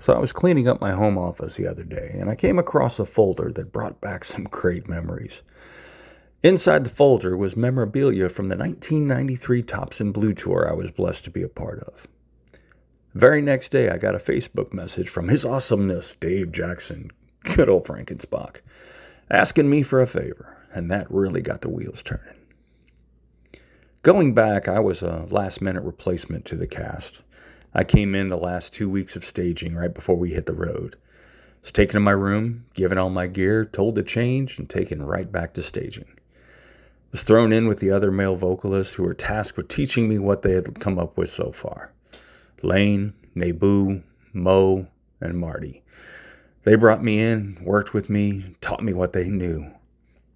So I was cleaning up my home office the other day, and I came across a folder that brought back some great memories. Inside the folder was memorabilia from the 1993 Thompson Blue Tour I was blessed to be a part of. The very next day, I got a Facebook message from His Awesomeness, Dave Jackson, good old Frankenspach, asking me for a favor, and that really got the wheels turning. Going back, I was a last-minute replacement to the cast. I came in the last 2 weeks of staging right before we hit the road. Was taken to my room, given all my gear, told to change, and taken right back to staging. Was thrown in with the other male vocalists who were tasked with teaching me what they had come up with so far. Lane, Nebu, Mo, and Marty. They brought me in, worked with me, taught me what they knew.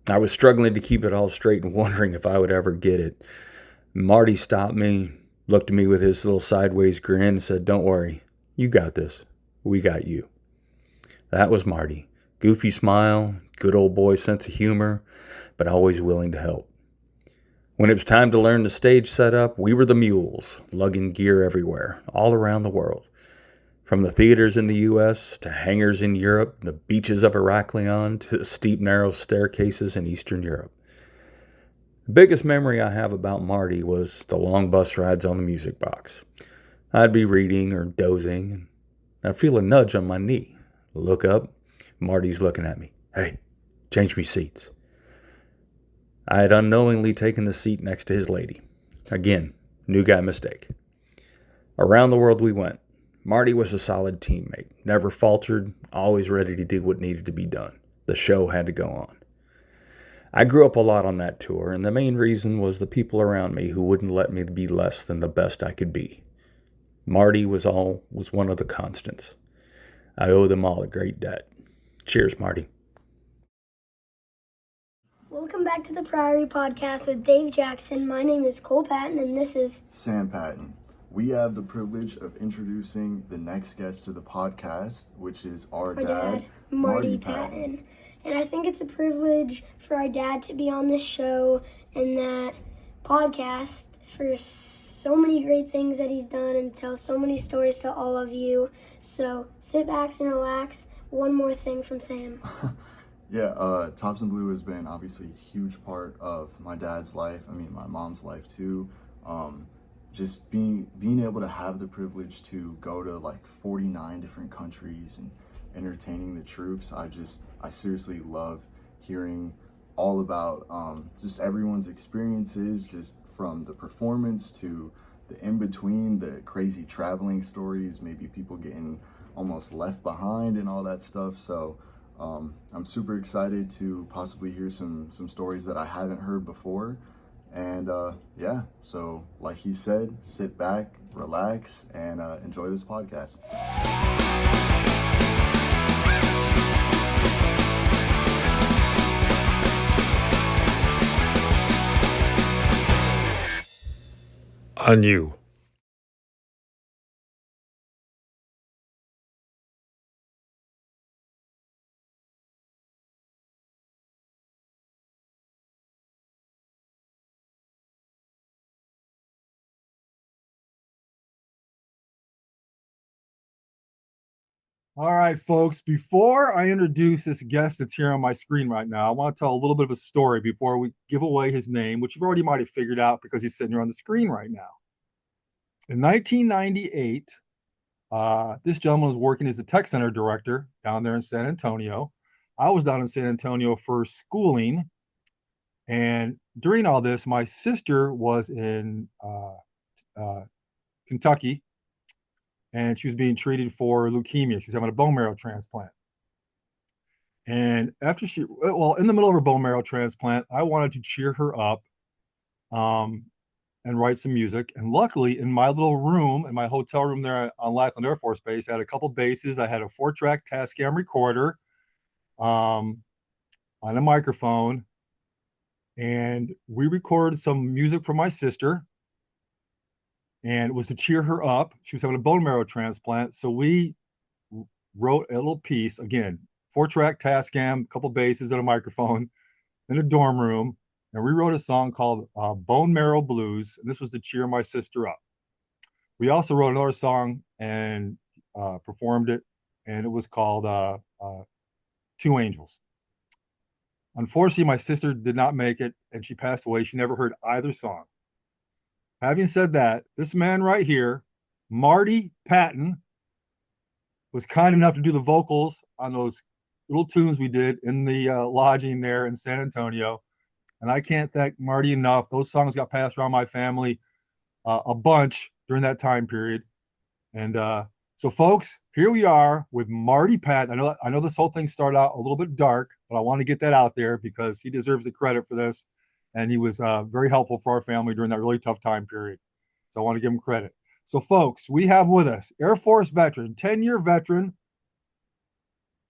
I was struggling to keep it all straight and wondering if I would ever get it. Marty stopped me, looked at me with his little sideways grin, and said, "Don't worry, you got this. We got you." That was Marty. Goofy smile, good old boy sense of humor, but always willing to help. When it was time to learn the stage setup, we were the mules, lugging gear everywhere, all around the world. From the theaters in the U.S., to hangars in Europe, the beaches of Heraklion, to the steep, narrow staircases in Eastern Europe. The biggest memory I have about Marty was the long bus rides on the music box. I'd be reading or dozing, and I'd feel a nudge on my knee. Look up, Marty's looking at me. "Hey, change me seats." I had unknowingly taken the seat next to his lady. Again, new guy mistake. Around the world we went. Marty was a solid teammate, never faltered, always ready to do what needed to be done. The show had to go on. I grew up a lot on that tour, and the main reason was the people around me who wouldn't let me be less than the best I could be. Marty was one of the constants. I owe them all a great debt. Cheers, Marty. Welcome back to the Priory podcast with Dave Jackson. My name is Cole Patton, and this is Sam Patton. We have the privilege of introducing the next guest to the podcast, which is our dad, Marty Patton. And I think it's a privilege for our dad to be on this show and that podcast for so many great things that he's done and tell so many stories to all of you. So sit back and relax. One more thing from Sam. Yeah, Thompson Blue has been obviously a huge part of my dad's life. I mean, my mom's life too. Just being able to have the privilege to go to like 49 different countries and entertaining the troops. I seriously love hearing all about just everyone's experiences, just from the performance to the in-between, the crazy traveling stories, maybe people getting almost left behind and all that stuff. So I'm super excited to possibly hear some stories that I haven't heard before. And yeah, so like he said, sit back, relax, and enjoy this podcast. On you. All right, folks, before I introduce this guest that's here on my screen right now, I want to tell a little bit of a story before we give away his name, which you've already might have figured out because he's sitting here on the screen right now. In 1998, this gentleman was working as a tech center director down there in San Antonio. I was down in San Antonio for schooling. And during all this, my sister was in Kentucky, and she was being treated for leukemia. She was having a bone marrow transplant. And after in the middle of her bone marrow transplant, I wanted to cheer her up and write some music. And luckily, in my little room, in my hotel room there on Lackland Air Force Base, I had a couple basses. I had a 4-track Tascam recorder on a microphone. And we recorded some music for my sister. And it was to cheer her up. She was having a bone marrow transplant. So we wrote a little piece, again, 4-track Tascam, a couple basses and a microphone in a dorm room. And we wrote a song called Bone Marrow Blues. And this was to cheer my sister up. We also wrote another song and performed it and it was called Two Angels. Unfortunately, my sister did not make it, and she passed away. She never heard either song. Having said that, this man right here, Marty Patton, was kind enough to do the vocals on those little tunes we did in the lodging there in San Antonio. And I can't thank Marty enough. Those songs got passed around my family a bunch during that time period. And so, folks, here we are with Marty Patton. I know this whole thing started out a little bit dark, but I want to get that out there because he deserves the credit for this. And he was very helpful for our family during that really tough time period. So I want to give him credit. So, folks, we have with us Air Force veteran, 10-year veteran.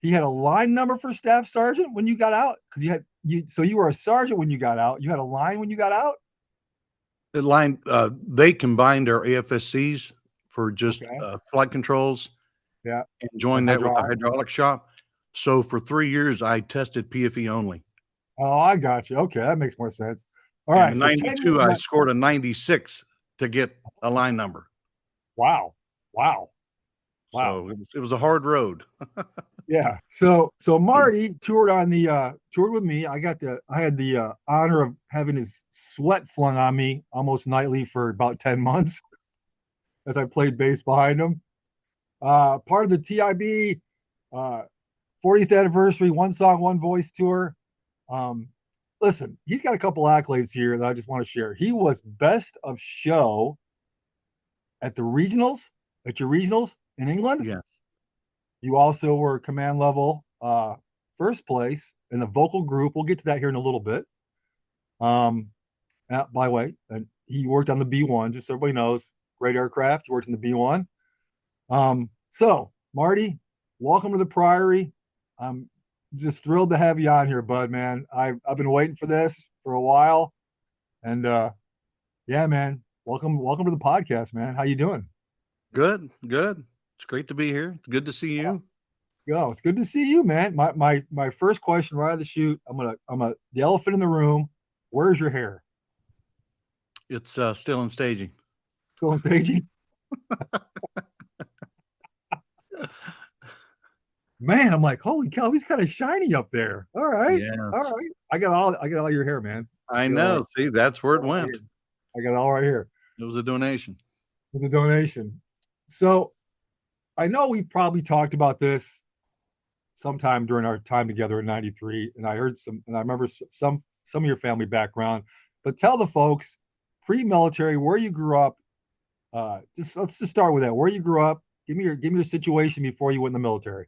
He had a line number for staff sergeant when you got out because you were a sergeant when you got out. You had a line when you got out. The line they combined our AFSCs for just flight controls. Yeah, and joined that with the hydraulic shop. So for 3 years, I tested PFE only. Oh, I got you. Okay, that makes more sense. All right. In 92, I scored a 96 to get a line number. Wow. So it was a hard road. Yeah. So Marty toured with me. I had the honor of having his sweat flung on me almost nightly for about 10 months as I played bass behind him. Part of the TIB 40th anniversary One Song, One Voice tour. Listen, he's got a couple accolades here that I just want to share. He was best of show at your regionals in England. Yes. You also were command level first place in the vocal group. We'll get to that here in a little bit. By the way, and he worked on the B-1, just so everybody knows. Great aircraft. He worked in the B-1. So, Marty, welcome to the Priory. I'm just thrilled to have you on here, bud, man. I've been waiting for this for a while. And yeah, man, welcome to the podcast, man. How you doing? Good. It's great to be here. It's good to see you. Yo, it's good to see you, man. My first question right out of the chute, the elephant in the room. Where's your hair? It's still in staging. Still in staging? Man, I'm like, holy cow, he's kind of shiny up there. All right. Yes. All right. I got all your hair, man. I know. See, that's where it went. I got it all right here. It was a donation. It was a donation. So I know we probably talked about this sometime during our time together in 93. And I remember some of your family background, but tell the folks pre-military, where you grew up. Let's just start with that. Where you grew up. Give me your situation before you went in the military.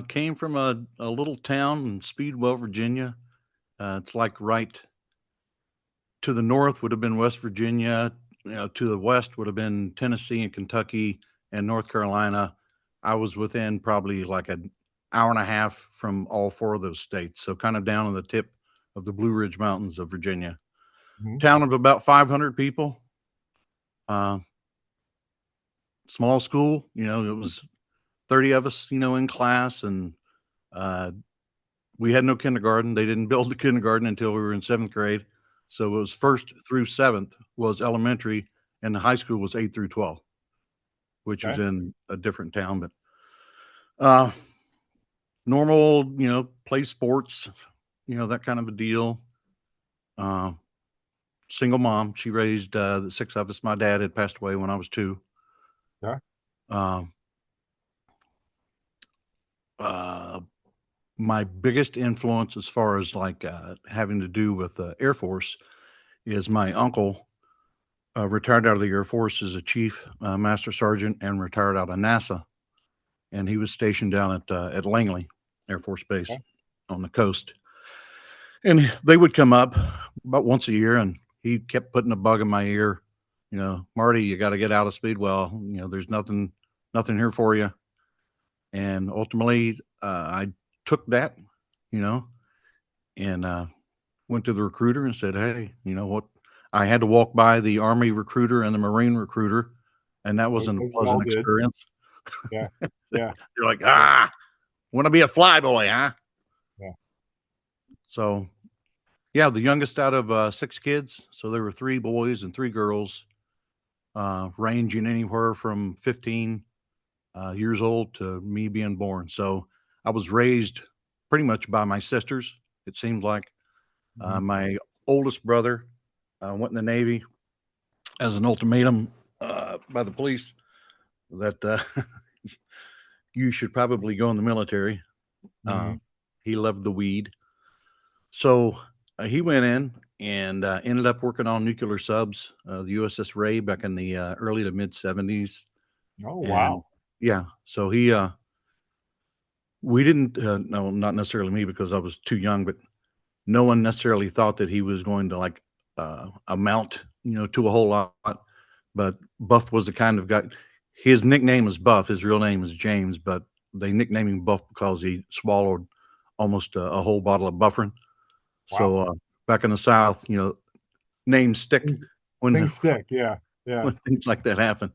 Came from a little town in Speedwell, Virginia. It's like right to the north would have been West Virginia. To the west would have been Tennessee and Kentucky and North Carolina. I was within probably like an hour and a half from all four of those states. So kind of down on the tip of the Blue Ridge Mountains of Virginia. Mm-hmm. Town of about 500 people. Small school, it was 30 of us, in class, and we had no kindergarten. They didn't build the kindergarten until we were in 7th grade. So it was 1st through 7th was elementary, and the high school was 8th through 12th, which was in a different town. But normal, play sports, that kind of a deal. Single mom. She raised the 6 of us. My dad had passed away when I was 2. Yeah. My biggest influence as far as like having to do with the Air Force is my uncle retired out of the Air Force as a chief master sergeant and retired out of NASA. And he was stationed down at Langley Air Force Base on the coast. And they would come up about once a year, and he kept putting a bug in my ear. Marty, you got to get out of Speedwell. There's nothing here for you. And ultimately, I took that, and went to the recruiter and said, hey, you know what? I had to walk by the Army recruiter and the Marine recruiter, and that wasn't a pleasant experience. Yeah. Yeah. You're like, want to be a flyboy, huh? Yeah. So, yeah, the youngest out of 6 kids. So there were 3 boys and 3 girls, ranging anywhere from 15 years old to me being born. So I was raised pretty much by my sisters. It seemed like my oldest brother went in the Navy as an ultimatum by the police that you should probably go in the military. He loved the weed. So he went in and ended up working on nuclear subs, the USS Ray back in the early to mid 70s. Oh, And wow. yeah, so we didn't, no, not necessarily me because I was too young, but no one necessarily thought that he was going to like amount, to a whole lot. But Buff was the kind of guy. His nickname is Buff. His real name is James, but they nicknamed him Buff because he swallowed almost a whole bottle of Bufferin. Wow. So back in the South, names stick when Things stick. Yeah. Yeah. when things like that happen.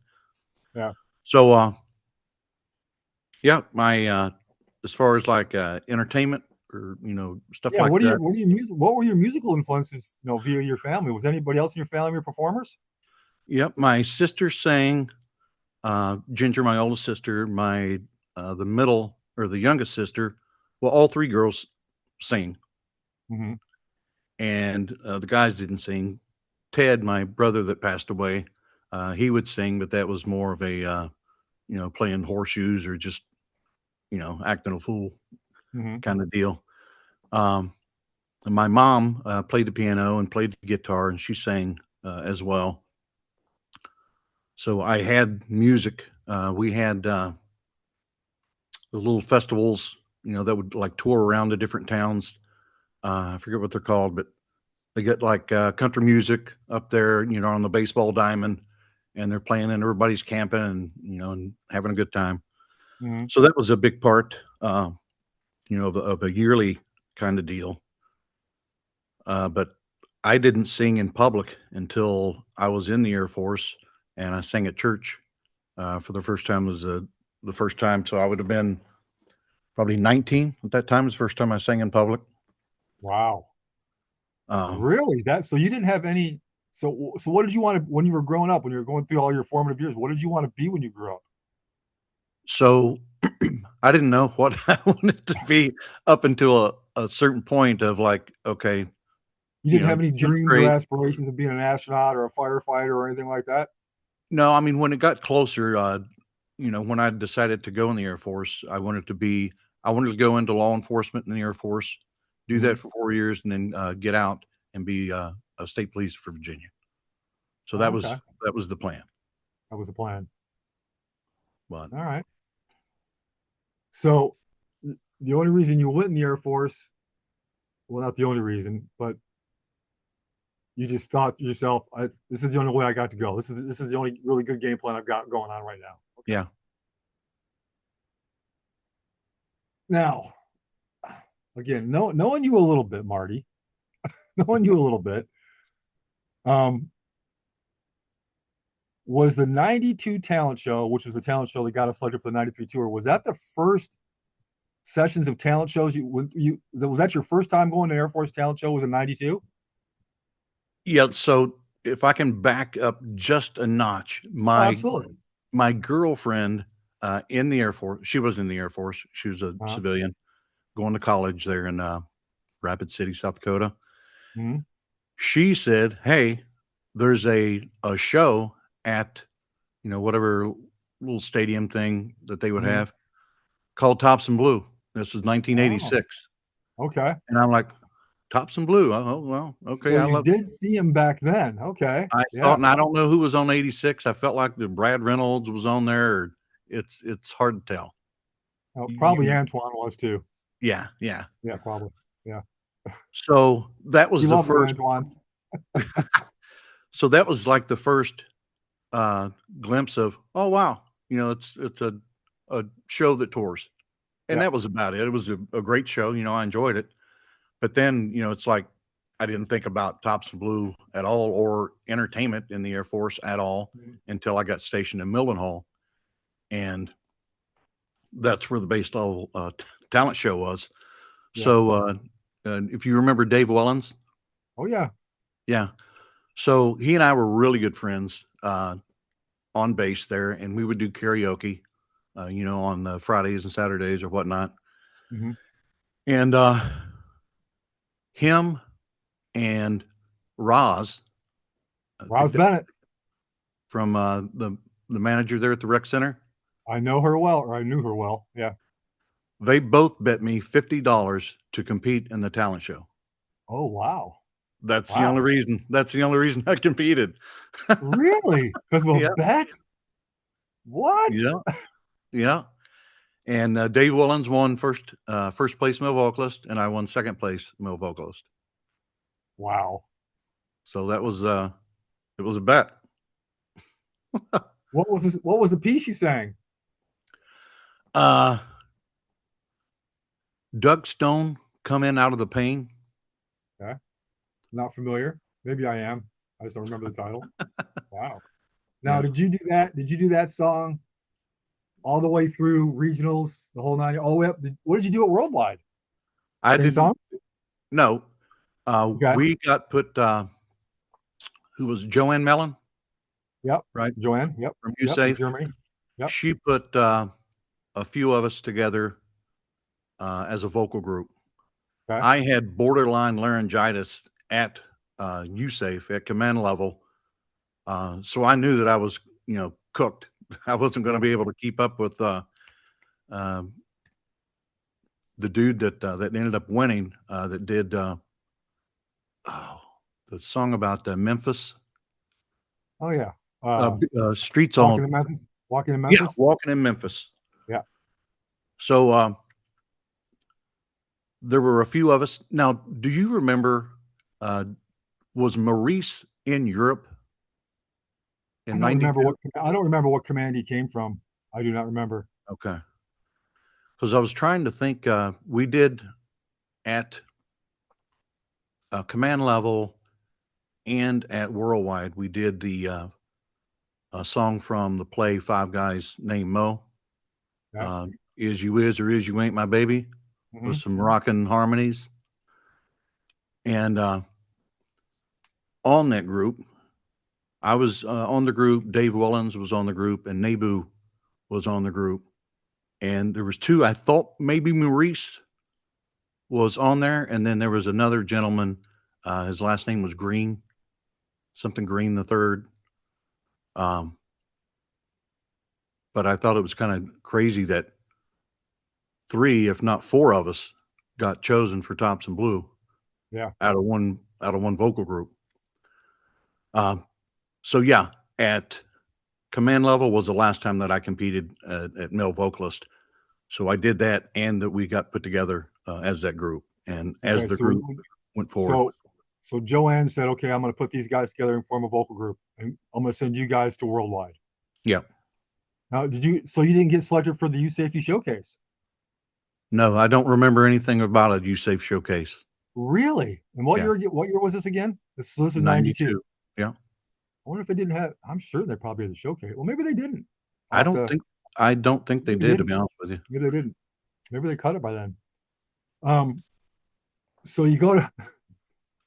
Yeah. So yeah, my as far as like entertainment or stuff Yeah. like What that. what were your musical influences, via your family? Was anybody else in your family were performers? Yep, my sister sang. Ginger, my oldest sister, my the middle or the youngest sister. Well, all three girls sing, Mm-hmm. and the guys didn't sing. Ted, my brother that passed away, he would sing, but that was more of a playing horseshoes or just acting a fool Mm-hmm. kind of deal. And my mom played the piano and played the guitar, and she sang as well. So I had music. We had the little festivals, that would like tour around the different towns. I forget what they're called, but they get like country music up there, on the baseball diamond, and they're playing and everybody's camping and having a good time. Mm-hmm. So that was a big part, of a yearly kind of deal. But I didn't sing in public until I was in the Air Force, and I sang at church for the first time. Was the first time, so I would have been probably 19 at that time. Was the first time I sang in public. Wow. Um, Really? So you didn't have any. So what did you want to when you were growing up? When you were going through all your formative years, what did you want to be when you grew up? so I didn't know what I wanted to be up until a certain point of like, okay, You didn't have any doing dreams or great. aspirations of being an astronaut or a firefighter or anything like that? No, I mean, when it got closer, when I decided to go in the Air Force, I wanted to go into law enforcement in the Air Force, do Mhm. that for 4 years, and then get out and be a state police for Virginia. So Oh, okay. that was the plan. That was the plan. But All right. So the only reason you went in the Air Force, well, not the only reason, but you just thought to yourself, this is the only way I got to go. This is the only really good game plan I've got going on right now. Okay. yeah, Now, again, knowing you a little bit, Marty, knowing you a little bit, um, was the 92 talent show, which was the talent show that got us selected for the 93 tour, was that the first sessions of talent shows was that your first time going to Air Force talent show was in 92? yeah. So if I can back up just a notch, Oh, absolutely. my girlfriend in the Air Force, she was in the Air Force. She was a civilian going to college there in Rapid City, South Dakota. Mhm. She said, "Hey, there's a show at whatever little stadium thing that they would Mhm. have called Tops and Blue." This was Oh, 1986, okay. and I'm like, "Tops and Blue? Oh well, okay." So you did see him back then. Okay. I Yeah. thought, and I don't know who was on 86. I felt like the Brad Reynolds was on there. Or it's hard to tell. Oh, probably You, Antoine was too. yeah, yeah. Yeah, probably. Yeah. So that was You the love it, first. Antoine. So that was like the first glimpse of, oh wow, it's a show that tours, and Yeah. that was about it. It was a great show. I enjoyed it, but then it's like I didn't think about Tops and Blue at all or entertainment in the Air Force at all Mhm. until I got stationed in Mildenhall, and that's where the base level talent show was. Yeah. So if you remember Dave Wellens, Oh yeah. yeah. So he and I were really good friends on base there, and we would do karaoke on the Fridays and Saturdays or whatnot. Mhm. And him and Roz, Roz Bennett. from the manager there at the rec center, I know her well, or I knew her well. Yeah. they both bet me $50 to compete in the talent show. Oh, wow. That's the Wow. only reason. That's the only reason I competed. Really? Because of a Yeah. bet? What? Yeah. Yeah. And Dave Willens won first place male vocalist, and I won second place male vocalist. Wow. So that was it was a bet. What was this? What was the piece you sang? Doug Stone, Come In Out of the Pain. Okay. Not familiar. Maybe I am. I just don't remember the title. Wow. Now, Yeah. did you do that? Did you do that song all the way through regionals, the whole nine, all the way up? What did you do at Worldwide? I Same didn't. song? No. Okay. We got put. Who was Joanne Mellon? Yep. Right. Joanne. Yep. From Yep. USAFE. Germany. Yep. She put a few of us together as a vocal group. Okay. I had borderline laryngitis at USAFE at command level. So I knew that I was, cooked. I wasn't going to be able to keep up with the dude that ended up winning. That did the song about Memphis. Oh yeah. Streets Walking on. in Memphis. Walking in Yeah, Memphis. walking in Memphis. Yeah. So there were a few of us. Now, do you remember? Was Maurice in Europe in I don't remember 92? I don't remember what command he came from. I do not remember. Okay. Because I was trying to think, we did at command level and at Worldwide, we did the a song from the play Five Guys Named Mo. Yeah. Is You Is or Is You Ain't My Baby, with some rockin' harmonies. And on that group, I was on the group, Dave Willens was on the group, and Nebu was on the group. And there was two, I thought maybe Maurice was on there, and then there was another gentleman, his last name was Green, something Green the third. But I thought it was kind of crazy that 3, if not 4 of us got chosen for Tops and Blue. Yeah. Out of one vocal group. So yeah, at command level was the last time that I competed at male vocalist. So I did that, and that we got put together as that group, and as the group went forward. So Joanne said, "Okay, I'm going to put these guys together and form a vocal group, and I'm going to send you guys to Worldwide." Yeah. Now, so you didn't get selected for the USAFE showcase? No, I don't remember anything about a USAFE showcase. Really? And what year was this again? This was 92. Yeah. I wonder if they didn't have. I'm sure they probably had the showcase. Well, maybe they didn't. I don't think they did, to be honest with you. Maybe they didn't. Maybe they cut it by then. So you go to.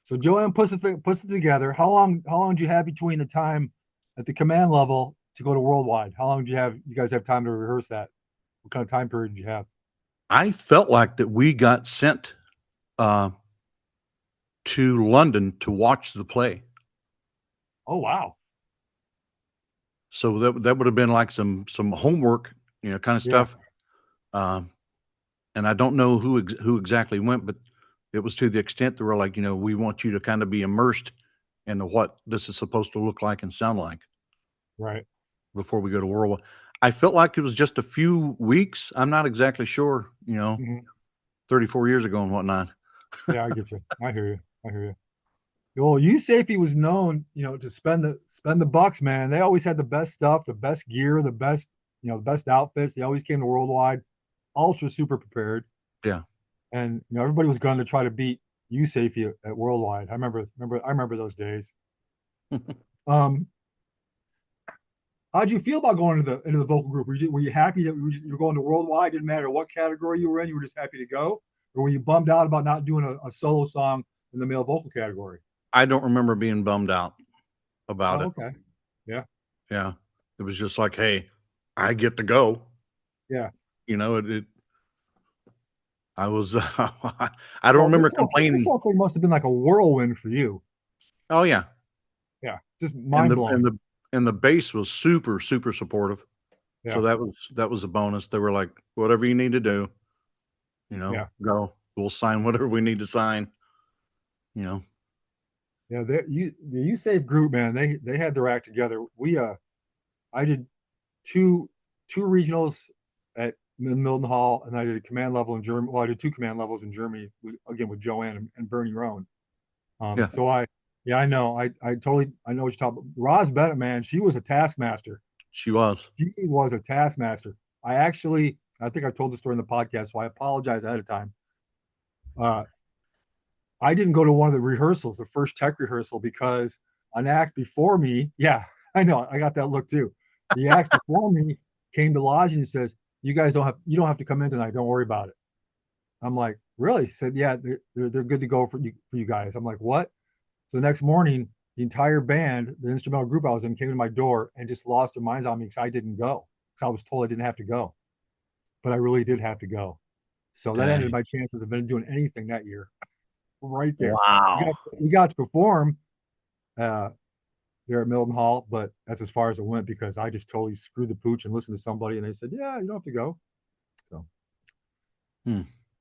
So Joanne puts it together. How long did you have between the time at the command level to go to Worldwide? How long did you guys have time to rehearse that? What kind of time period did you have? I felt like that we got sent to London to watch the play. Oh wow! So that would have been like some homework, kind of stuff. And I don't know who exactly went, but it was to the extent that we're like, we want you to kind of be immersed into what this is supposed to look like and sound like. Right. Before we go to Worldwide. I felt like it was just a few weeks. I'm not exactly sure, 34 years ago and whatnot. Yeah, I get you. I hear you. Well, USAFE was known, to spend the bucks, man. They always had the best stuff, the best gear, the best, the best outfits. They always came to Worldwide, ultra super prepared. Yeah. And everybody was going to try to beat USAFE at Worldwide. I remember those days. How'd you feel about going into the vocal group? Were you happy that you were going to Worldwide? Didn't matter what category you were in, you were just happy to go? Or were you bummed out about not doing a solo song in the male vocal category? I don't remember being bummed out about it. Okay. Yeah. Yeah. It was just like, hey, I get to go. Yeah. You know, I was, I don't Well, remember this complaining. whole thing must have been like a whirlwind for you. Oh yeah. Yeah. Just And mind blowing. the base was super, super supportive. So Yeah. that was a bonus. They were like, whatever you need to do, Yeah. go. We'll sign whatever we need to sign. You know. Yeah. The You Save group, man, they had their act together. I did two regionals at Milton Hall, and I did a command level in Germany. Well, I did two command levels in Germany again with Joanne and Bernie Roan. Yeah. So I know, I totally, I know what you're talking about. Roz Bennett, man, she was a taskmaster. She was. She was a taskmaster. I think I told the story in the podcast, so I apologize ahead of time. Uh, I didn't go to one of the rehearsals, the first tech rehearsal, because an act before me, yeah, I know, I got that look too. The act before me came to lodge and says, you don't have to come in tonight. Don't worry about it. I'm like, really? He said, yeah, they're good to go for you guys. I'm like, what? So the next morning, the entire band, the instrumental group I was in, came to my door and just lost their minds on me because I didn't go. Because I was told I didn't have to go. But I really did have to go. So that ended Dang. my chances of doing anything that year. Right there. Wow. We got to perform uh, there at Milton Hall, but that's as far as it went because I just totally screwed the pooch and listened to somebody and they said, yeah, you don't have to go. So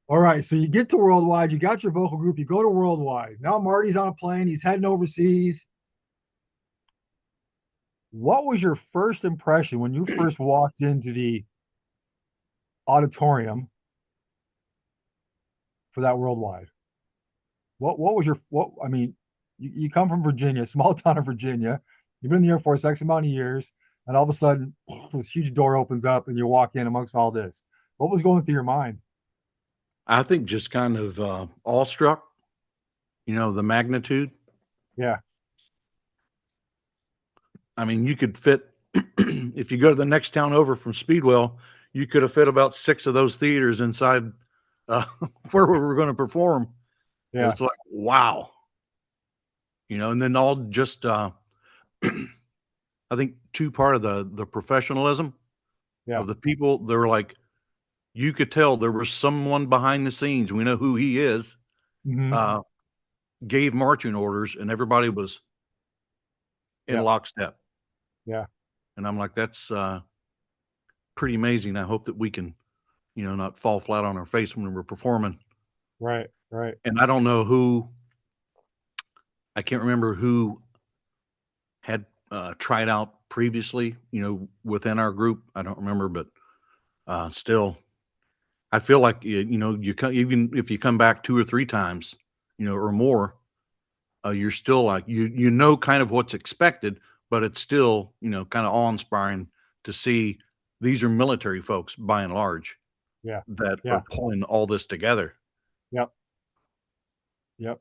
all right, so you get to Worldwide, you got your vocal group, you go to Worldwide. Now Marty's on a plane, he's heading overseas. What was your first impression when you first walked into the auditorium for that Worldwide? What was your what? I mean, you come from Virginia, small town of Virginia. You've been in the Air Force X amount of years, and all of a sudden, this huge door opens up, and you walk in amongst all this. What was going through your mind? I think just kind of awestruck, the magnitude. Yeah, I mean, you could fit, if you go to the next town over from Speedwell, you could have fit about 6 of those theaters inside uh, where we were going to perform. It yeah, was like, wow. And then all just, I think part of the professionalism yeah. of the people, they were like, you could tell there was someone behind the scenes. We know who he is. Mm-hmm. Gave marching orders, and everybody was in Yeah, lockstep. yeah. And I'm like, that's pretty amazing. I hope that we can, not fall flat on our face when we're performing. Right, right. And I can't remember who had tried out previously, within our group. I don't remember, but still, I feel like, even if you come back 2 or 3 times, or more, you're still like, kind of what's expected, but it's still, kind of awe-inspiring to see these are military folks by and large Yeah, that yeah. are pulling all this together Yep, yep.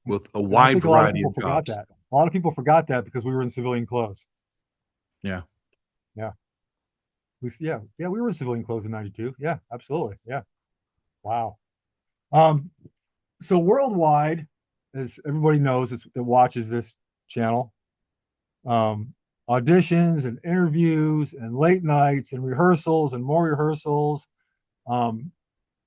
with a And I wide think a lot of variety people of forgot jobs. that. A lot of people forgot that because we were in civilian clothes. Yeah. Yeah. Yeah, we were in civilian clothes in 92. Yeah, absolutely. Yeah. Wow. Um, so Worldwide, as everybody knows that watches this channel, um, auditions and interviews and late nights and rehearsals and more rehearsals. Um,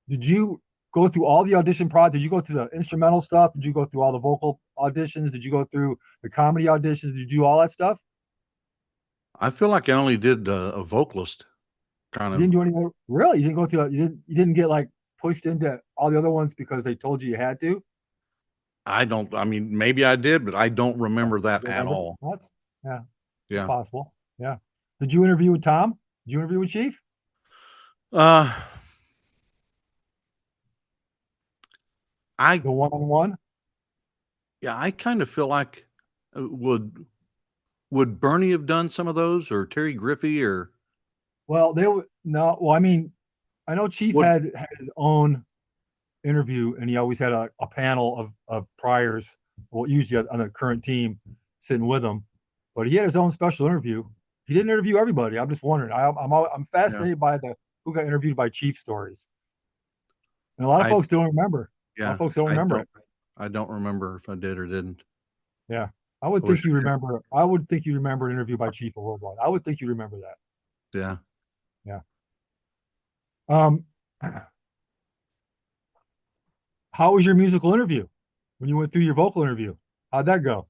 did you go through all the audition Did you go through the instrumental stuff? Did you go through all the vocal auditions? Did you go through the comedy auditions? Did you do all that stuff? I feel like I only did a vocalist kind You of. didn't do any really. You didn't go through. You didn't get like pushed into all the other ones because they told you had to. I mean, maybe I did, but I don't Yeah. remember You that don't at remember? all. Yeah, that's Yeah. possible. Yeah. Did you interview with Tom? Did you interview with Chief? Uh, I, The one-on-one? yeah, I kind of feel like would Bernie have done some of those, or Terry Griffey, or Well, they would no. Well, I mean, I know Chief would had his own interview, and he always had a panel of priors. Well, usually on the current team sitting with him, but he had his own special interview. He didn't interview everybody. I'm just wondering. I'm yeah, fascinated by the who got interviewed by Chief stories, and a lot of I, folks don't remember. A lot of yeah, folks don't remember it. I don't remember if I did or didn't. Yeah, I wish I could. I would think you remember an interview by Chief of Worldwide. I would think you remember that. Yeah. Yeah. Um, how was your musical interview when you went through your vocal interview? How'd that go?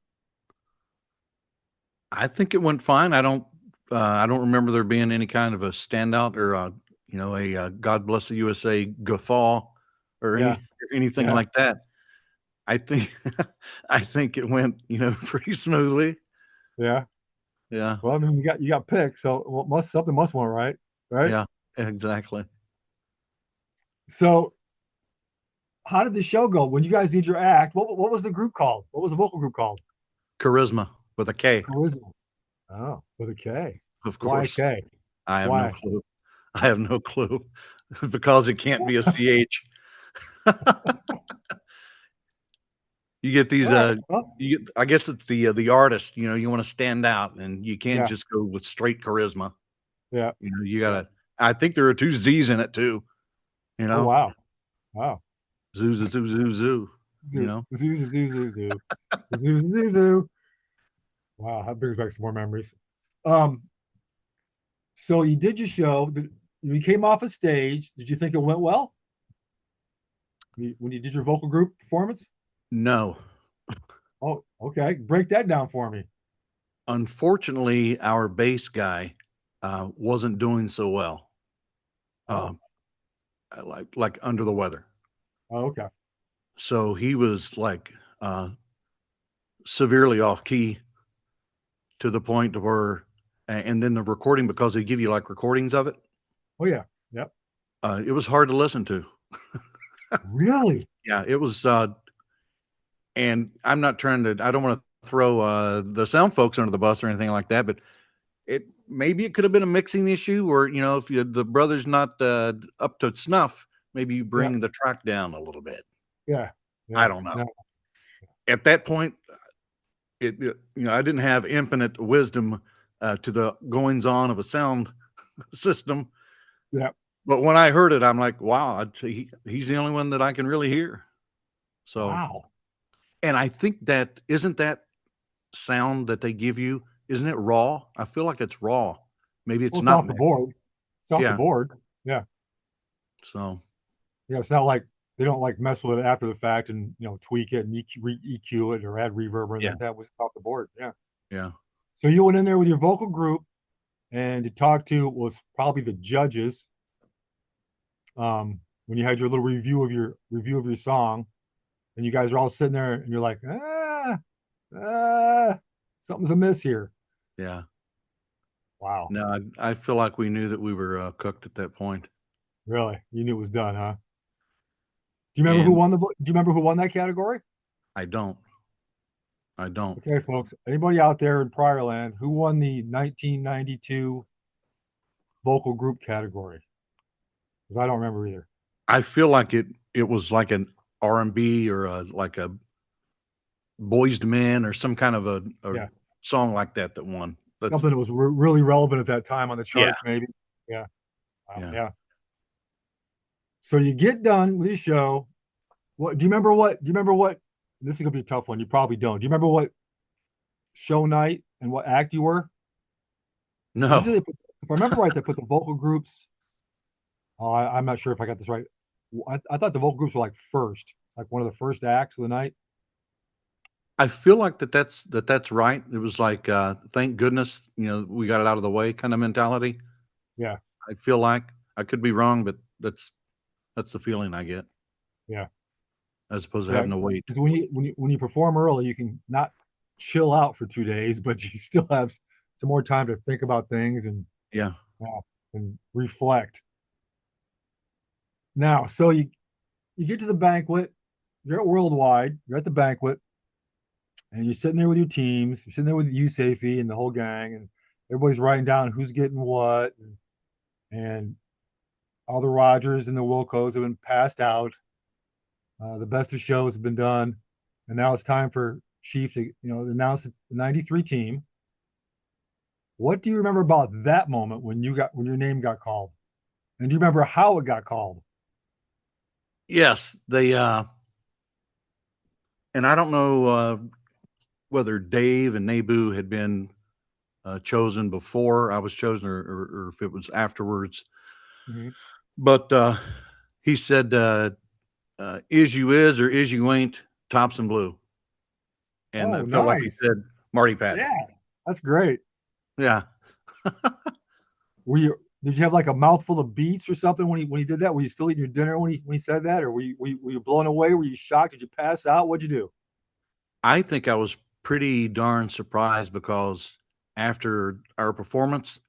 I think it went fine. I don't remember there being any kind of a standout or a God bless the USA guffaw or Yeah, anything yeah, like that. I think I think it went, pretty smoothly. yeah. Yeah. Well, I mean, you got picked, so something must went right, right? Yeah, exactly. So, how did the show go when you guys did your act? What was the group called? What was the vocal group called? Charisma with a K, Charisma. Oh, with a K. of Why a course. K? I have no Why? clue. I have no clue because it can't be a CH. You get these, All right. Well, I guess it's the artist, you wanna stand out and you can't yeah, just go with straight charisma. yeah, You yeah. gotta I think there are 2 Z's in it too, you Oh know? wow, wow. Zoo, zoo, zoo, zoo, zoo, you Zoo, know? zoo, zoo, zoo, zoo, zoo, zoo, zoo, zoo. Wow, that brings back some more memories. Um, so you did your show. You came off a stage. Did you think it went well when you did your vocal group performance? No. Oh, okay. Break that down for me. Unfortunately, our bass guy, wasn't doing so well, Oh, um, like under the weather. oh okay. So he was, like, severely off key to the point where and then the recording because they give you, like, recordings of it, Oh yeah. Yep. it was hard to listen to. Really? Yeah, it was, and I don't wanna throw, the sound folks under the bus or anything like that, but maybe it could have been a mixing issue or, if the brother's not, up to snuff, maybe you Yeah. bring the track down a little bit. Yeah. I Yeah. don't know. No. At that point, I didn't have infinite wisdom, to the goings on of a sound system, Yeah. but when I heard it, I'm like, "Wow, he's the only one that I can really hear." So Wow. and I think that isn't that sound that they give you, isn't it raw? I feel like it's raw. Maybe Well, it's it's not off the mixed. board. It's off the Yeah, board. Yeah. so Yeah. It's not like they don't like mess with it after the fact and tweak it and EQ it or add reverb or anything yeah, like that. Was off the board. Yeah. yeah. So you went in there with your vocal group and you talked to was probably the judges when you had your little review of your song, and you guys are all sitting there and you're like, ah, something's amiss here. Yeah. Wow, No, I feel like we knew that we were, cooked at that point, really? You knew it was done, huh? Do you remember who and won the? Do you remember who won that category? I don't. I don't. Okay, folks. Anybody out there in Priorland who won the 1992 vocal group category? Because I don't remember either. I feel like it was like an R&B or like a Boys to Men or some kind of a Yeah, song like that that won. That's something that was really relevant at that time on the yeah, charts, maybe. Yeah, wow, yeah. yeah. So you get done with your show. What do you remember? Do you remember what? This is gonna be a tough one. You probably don't. Do you remember what show night and what act you were? Usually, No. if I remember right, they put the vocal groups. Oh, I'm not sure if I got this right. I thought the vocal groups were like first, like one of the first acts of the night. I feel like that's right. It was like, thank goodness, we got it out of the way kinda mentality. Yeah, I feel like. I could be wrong, but that's the feeling I get yeah, as opposed to yeah. having to wait. Because when you perform early, you can not chill out for 2 days, but you still have some more time to think about things Yeah. uh, and reflect. Now, so you get to the banquet. You're at Worldwide. You're at the banquet, and you're sitting there with your teams. You're sitting there with you, Safety, and the whole gang, and everybody's writing down who's getting what, and all the Rogers and the Wilcos have been passed out. The best of shows have been done, and now it's time for Chief to announce the '93 team. What do you remember about that moment when your name got called, and do you remember how it got called? Yes, and I don't know, whether Dave and Naboo had been, chosen before I was chosen or if it was afterwards, Mhm. But he said, "Is you is or is you ain't Thompson Blue," and Oh, it felt like he nice. said Marty Patton. Yeah, that's great. Yeah, Did you have like a mouthful of beets or something when he did that? Were you still eating your dinner when he said that, or were you blown away? Were you shocked? Did you pass out? What'd you do? I think I was pretty darn surprised because after our performance,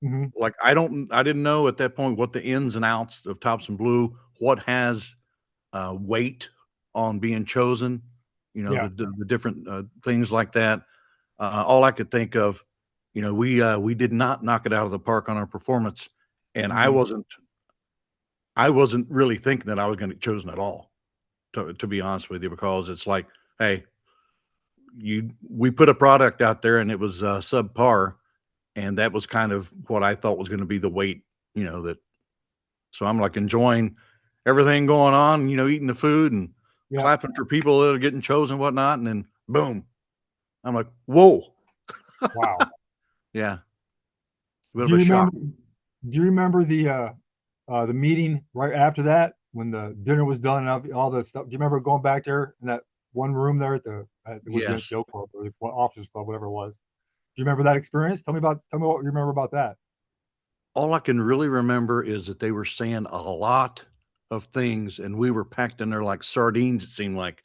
Hmm. like I didn't know at that point what the ins and outs of Thompson Blue, what has weight on being chosen, Yeah. the different things like that. All I could think of, we did not knock it out of the park on our performance, and Hmm. I wasn't really thinking that I was going to get chosen at all, to be honest with you, because it's like, hey, we put a product out there and it was subpar, and that was kind of what I thought was going to be the weight, that. So I'm like enjoying everything going on, eating the food and Yeah. clapping for people that are getting chosen and whatnot, and then boom, I'm like, whoa, Wow. yeah, a bit Do of you a shock. remember? Do you remember the meeting right after that when the dinner was done and all the stuff? Do you remember going back there in that one room there it would have been at Yes. Joe Club or the Officers Club, whatever it was? Do you remember that experience? Tell me what you remember about that. All I can really remember is that they were saying a lot of things, and we were packed in there like sardines. It seemed like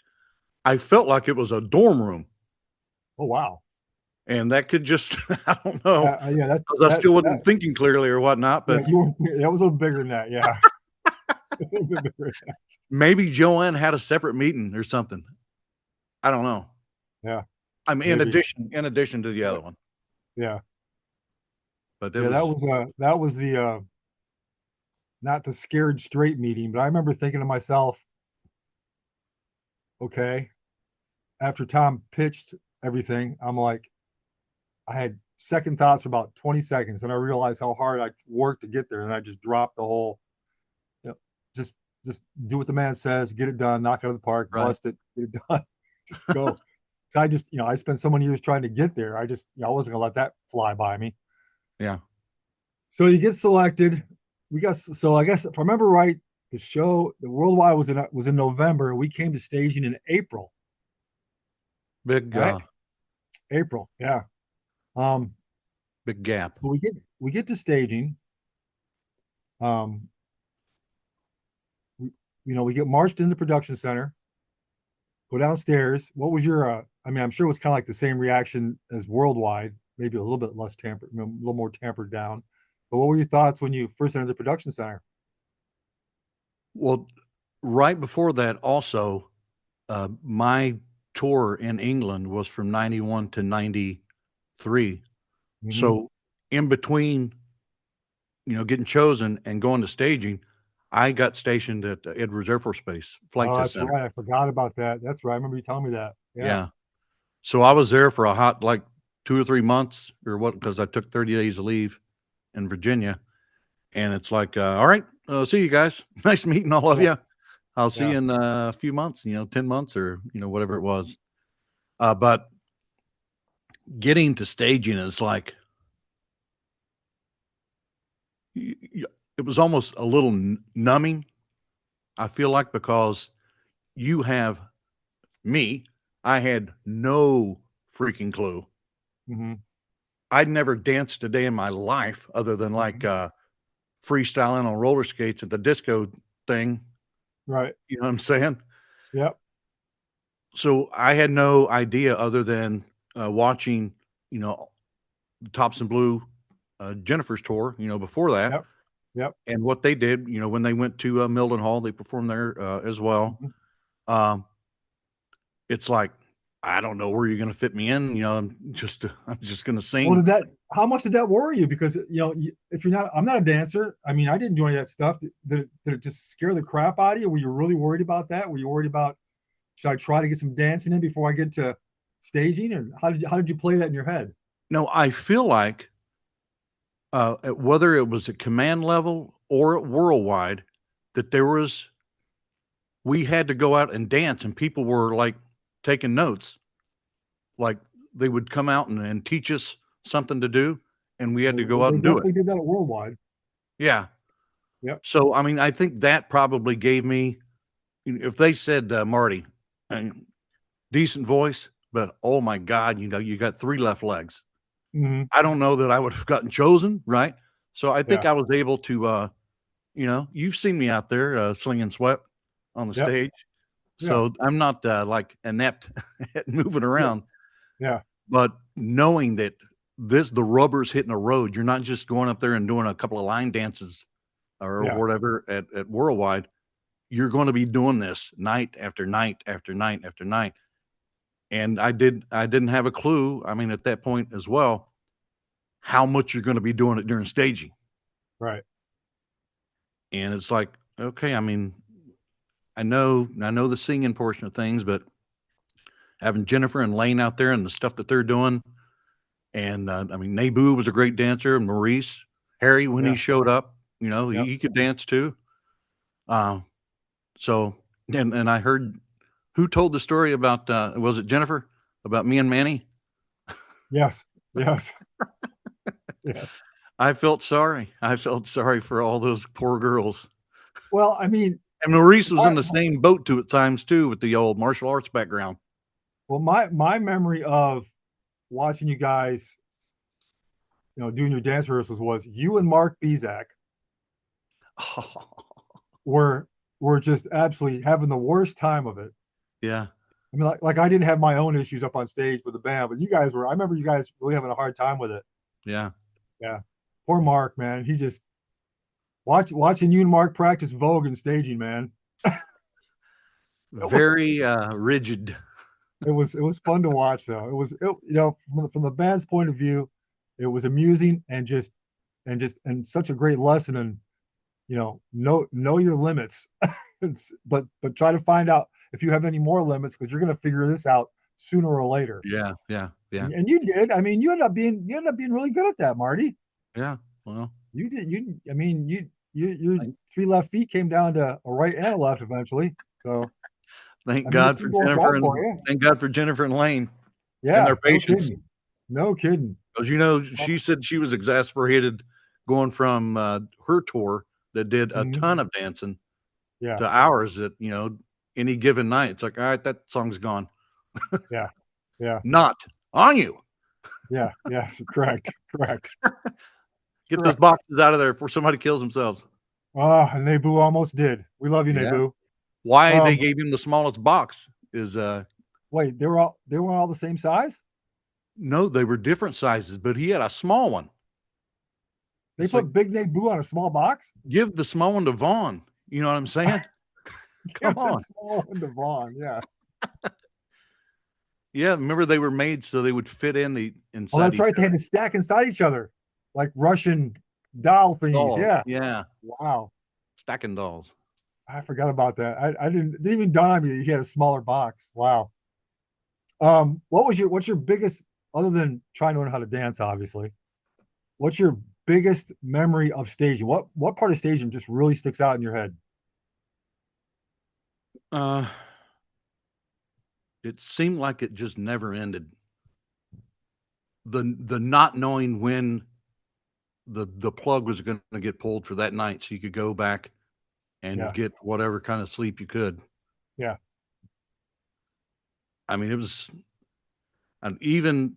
I felt like it was a dorm room, Oh wow. and that could just I don't know, Yeah, that because I that still that wasn't thinking clearly or whatnot. yeah, But that was a little bigger than that. Yeah. A little bit bigger than that. maybe Joanne had a separate meeting or something. I don't know. Yeah, I mean, maybe. in addition to the Yeah. other one, Yeah. but it Yeah, was that was the not the scared straight meeting, but I remember thinking to myself, okay, after Tom pitched everything, I'm like, I had second thoughts for about 20 seconds, and I realized how hard I worked to get there, and I just dropped the whole, you know, just just do what the man says, get it done, knock it out of the park, right. bust it, get it done, just go. I just, I spent so many years trying to get there. I wasn't gonna let that fly by me. Yeah. So you get selected. So I guess if I remember right, the worldwide was in November. We came to staging in April, Big, right? April, yeah. Um, big gap. so we get to staging. Um, we, we get marched into the production center, go downstairs. What was your? I mean, I'm sure it was kind of like the same reaction as worldwide, maybe a little bit less tampered, a little more tampered down. But what were your thoughts when you first entered the production center? Well, right before that, also, my tour in England was from 91 to 93. Mm-hmm. So in between, getting chosen and going to staging, I got stationed at Edwards Air Force Base Flight Oh, Test that's Center. right. I forgot about that. That's right. I remember you telling me that. Yeah. Yeah. So I was there for a hot, like 2 or 3 months or what, because I took 30 days of leave in Virginia. And it's like, all right, see you guys. Nice meeting all of Yeah. you. I'll see Yeah. you in a few months, 10 months or, whatever it was. But getting to staging is like, it was almost a little numbing, I feel like, because you have me. I had no freaking clue. Mm-hmm. I'd never danced a day in my life other than like Mm-hmm. freestyling on roller skates at the disco thing. Right. You know what I'm saying? Yep. So I had no idea other than watching, Thompson Blue, Jennifer's tour, before that, Yep. Yep. and what they did, when they went to Milden Hall, they performed there as well. Mm-hmm. Um, it's like, I don't know where you're going to fit me in. I'm just going to Well, sing. how much did that worry you? Because, if I'm not a dancer. I mean, I didn't do any of that stuff. Did it just scare the crap out of you? Were you really worried about that? Were you worried about, should I try to get some dancing in before I get to staging? And how did you play that in your head? No, I feel like whether it was at command level or at worldwide, that we had to go out and dance, and people were like taking notes. Like they would come out and teach us something to do, and we had to go Well, out they and do it. definitely did that at Worldwide. Yeah. Yep. So, I mean, I think that probably gave me, if they said, Marty, decent voice, but oh my God, you got 3 left legs. Hmm. I don't know that I would have gotten chosen, right? So I think Yeah. I was able to, you've seen me out there, slinging sweat on the Yep. stage. Yeah. So I'm not, like inept at moving Yeah. around, Yeah. but knowing that the rubber's hitting the road, you're not just going up there and doing a couple of line dances or Yeah. whatever at Worldwide. You're going to be doing this night after night after night after night. And I didn't have a clue. I mean, at that point as well, how much you're going to be doing it during staging. Right. And it's like, okay, I mean, I know the singing portion of things, but having Jennifer and Lane out there and the stuff that they're doing, and I mean, Naboo was a great dancer, and Maurice, Harry when he Yeah. showed up, Yep. he could dance too. Uh, so and I heard who told the story about was it Jennifer about me and Manny? Yes. Yes. Yes. I felt sorry. I felt sorry for all those poor girls. Well, I mean, And Maurice was my, in the same boat at times too, with the old martial arts background. my memory of watching you guys, doing your dance rehearsals was you and Mark Bizak were just absolutely having the worst time of it. Yeah, I mean, like I didn't have my own issues up on stage with the band, but you guys were. I remember you guys really having a hard time with it. yeah. Yeah, poor Mark, man. He just watching you and Mark practice Vogue and staging, man. Very rigid. It was fun to watch though. From the band's point of view, it was amusing and such a great lesson and know your limits. but try to find out if you have any more limits because you're going to figure this out sooner or later. Yeah, yeah, yeah, And you did. I mean, you ended up being really good at that, Marty. yeah. Well, You did. I mean, your 3 left feet came down to a right and a left eventually. So thank I mean, it God for seemed to work Jennifer out for and you. thank God for Jennifer and Lane and Yeah, their no patience. kidding. No kidding. Because she said she was exasperated going from her tour that did a Mhm. ton of dancing Yeah, to ours that any given night. It's like, all right, that song's gone. yeah, yeah, Not on you. yeah, yes, correct, correct, Get those correct. boxes out of there before somebody kills themselves. And Nebu almost did. We love you, Yeah. Nebu. Why they Um, gave him the smallest box is wait, they were all the same size? no, they were different sizes, but he had a small one. They It's like, put Big Nebu on a small box? give the small one to Vaughn. You know what I'm saying? Come Give the on. small one to Vaughn. Yeah. Yeah, remember they were made so they would fit in Oh, inside that's each right. They had to stack inside each other like Russian doll thingies. doll. Yeah. Yeah, Wow. stacking dolls. I forgot about that. I didn't even dawn on me that he had a smaller box. Wow. What's your biggest other than trying to learn how to dance, obviously? What's your biggest memory of staging? What part of staging just really sticks out in your head? Uh, it seemed like it just never ended. The not knowing when the plug was going to get pulled for that night, so you could go back and Yeah. get whatever kind of sleep you could. Yeah. I mean, it was, and even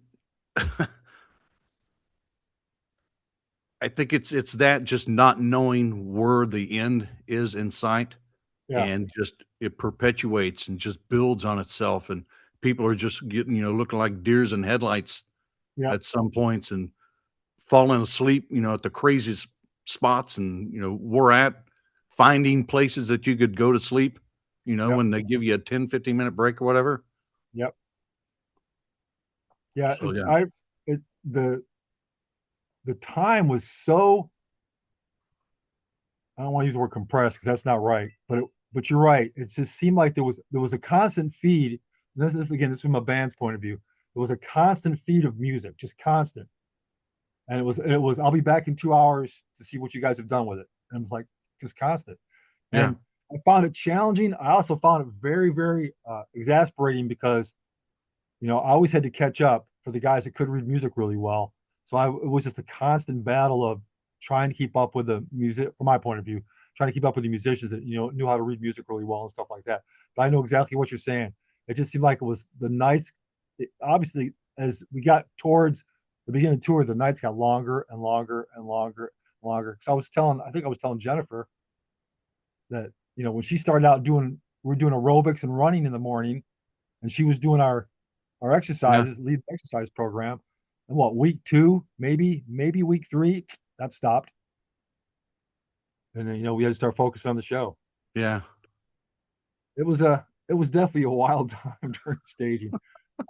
I think it's that just not knowing where the end is in sight, Yeah. and just it perpetuates and just builds on itself, and people are just getting looking like deers in headlights Yeah. at some points and falling asleep at the craziest spots, and we're at finding places that you could go to sleep Yep. when they give you a 10-15 minute break or whatever. Yep. Yeah. So yeah, The time was so, I don't want to use the word compressed because that's not right, but you're right. It just seemed like there was a constant feed. This again, this is from a band's point of view. There was a constant feed of music, just constant. And it was I'll be back in 2 hours to see what you guys have done with it. And it was like just constant. yeah, And I found it challenging. I also found it very, very exasperating because I always had to catch up for the guys that could read music really well. So it was just a constant battle of trying to keep up with the music, from my point of view, trying to keep up with the musicians that, knew how to read music really well and stuff like that. But I know exactly what you're saying. It just seemed like it was the nights. Obviously, as we got towards the beginning of the tour, the nights got longer and longer and longer and longer. Because I think I was telling Jennifer that, when she started out we were doing aerobics and running in the morning, and she was doing our exercises, lead exercise program. And what, week 2, maybe week 3, that stopped. And then, we had to start focusing on the show. Yeah. It was definitely a wild time during staging.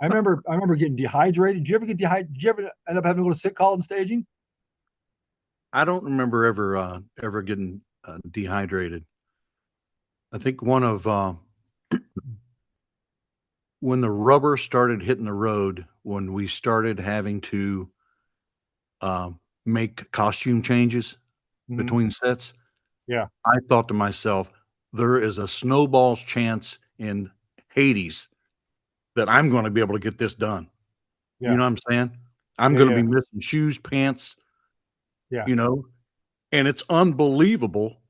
I remember getting dehydrated. Did you ever get dehydrated? Did you ever end up having to go to sick call in staging? I don't remember ever getting dehydrated. I think one of when the rubber started hitting the road, when we started having to make costume changes between sets, Yeah. I thought to myself, there is a snowball's chance in Hades that I'm going to be able to get this done. Yeah. You know what I'm saying? I'm Yeah, going to yeah. be missing shoes, pants, Yeah. and it's unbelievable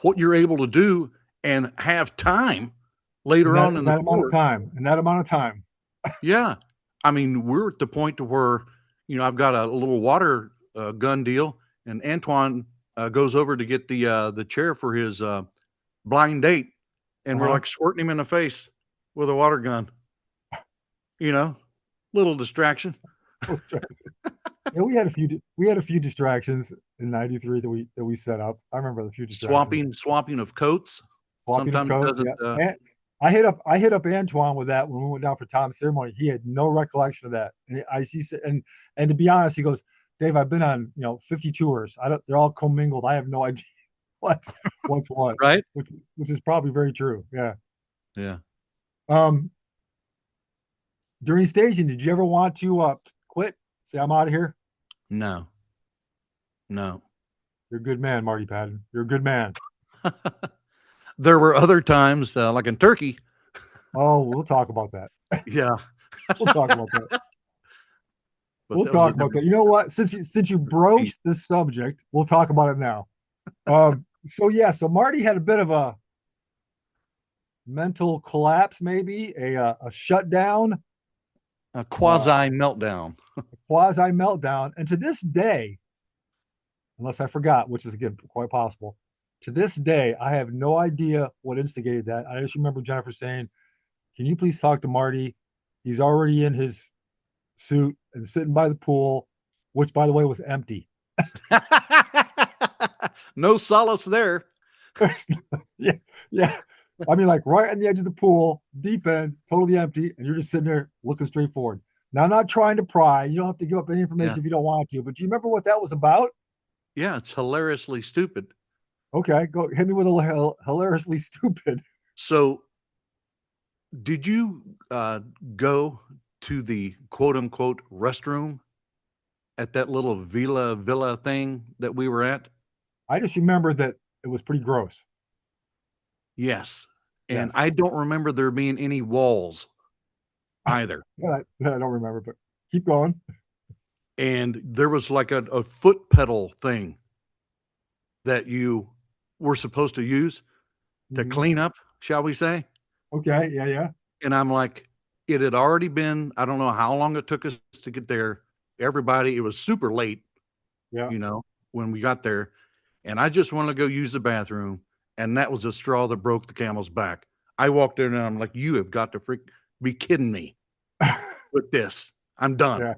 what you're able to do and have time later on in the that amount of tour. time. Yeah. I mean, we're at the point to where, I've got a little water gun deal, and Antoine goes over to get the chair for his blind date, and we're like squirting him in the face with a water gun. Little distraction. Yeah, we had a few distractions in '93 that we set up. I remember the few distractions. Swapping of coats. Swapping of Sometimes coats. doesn't. Yeah. And I hit up Antoine with that when we went down for Tom's ceremony. He had no recollection of that. And and to be honest, he goes, Dave, I've been on 50 tours. They're all commingled. I have no idea what's what. Right. Which is probably very true. Yeah. Yeah. During staging, did you ever want to quit? Say, I'm out of here? No. You're a good man, Marty Patton. You're a good man. There were other times, like in Turkey. Oh, we'll talk about that. Yeah. We'll talk about that. But we'll talk about that. You know what? Since you broached this subject, we'll talk about it now. So Marty had a bit of a mental collapse, maybe a shutdown, a quasi meltdown. And to this day, unless I forgot, which is again quite possible, to this day I have no idea what instigated that. I just remember Jennifer saying, "Can you please talk to Marty? He's already in his suit and sitting by the pool," which, by the way, was empty. No solace there. Yeah. I mean, like right on the edge of the pool, deep end, totally empty, and you're just sitting there looking straight forward. Now, I'm not trying to pry. You don't have to give up any information if you don't want to, but do you remember what that was about? Yeah, it's hilariously stupid. Okay, go hit me with a hilariously stupid. So, did you go to the quote unquote restroom at that little villa thing that we were at? I just remember that it was pretty gross. Yes. And I don't remember there being any walls either. I don't remember, but keep going. And there was like a foot pedal thing that you were supposed to use to clean up, shall we say? Okay, yeah. And I'm like, it had already been, I don't know how long it took us to get there. Everybody, it was super late, when we got there. And I just wanted to go use the bathroom. And that was the straw that broke the camel's back. I walked in and I'm like, you have got to be kidding me with this. I'm done. Yeah.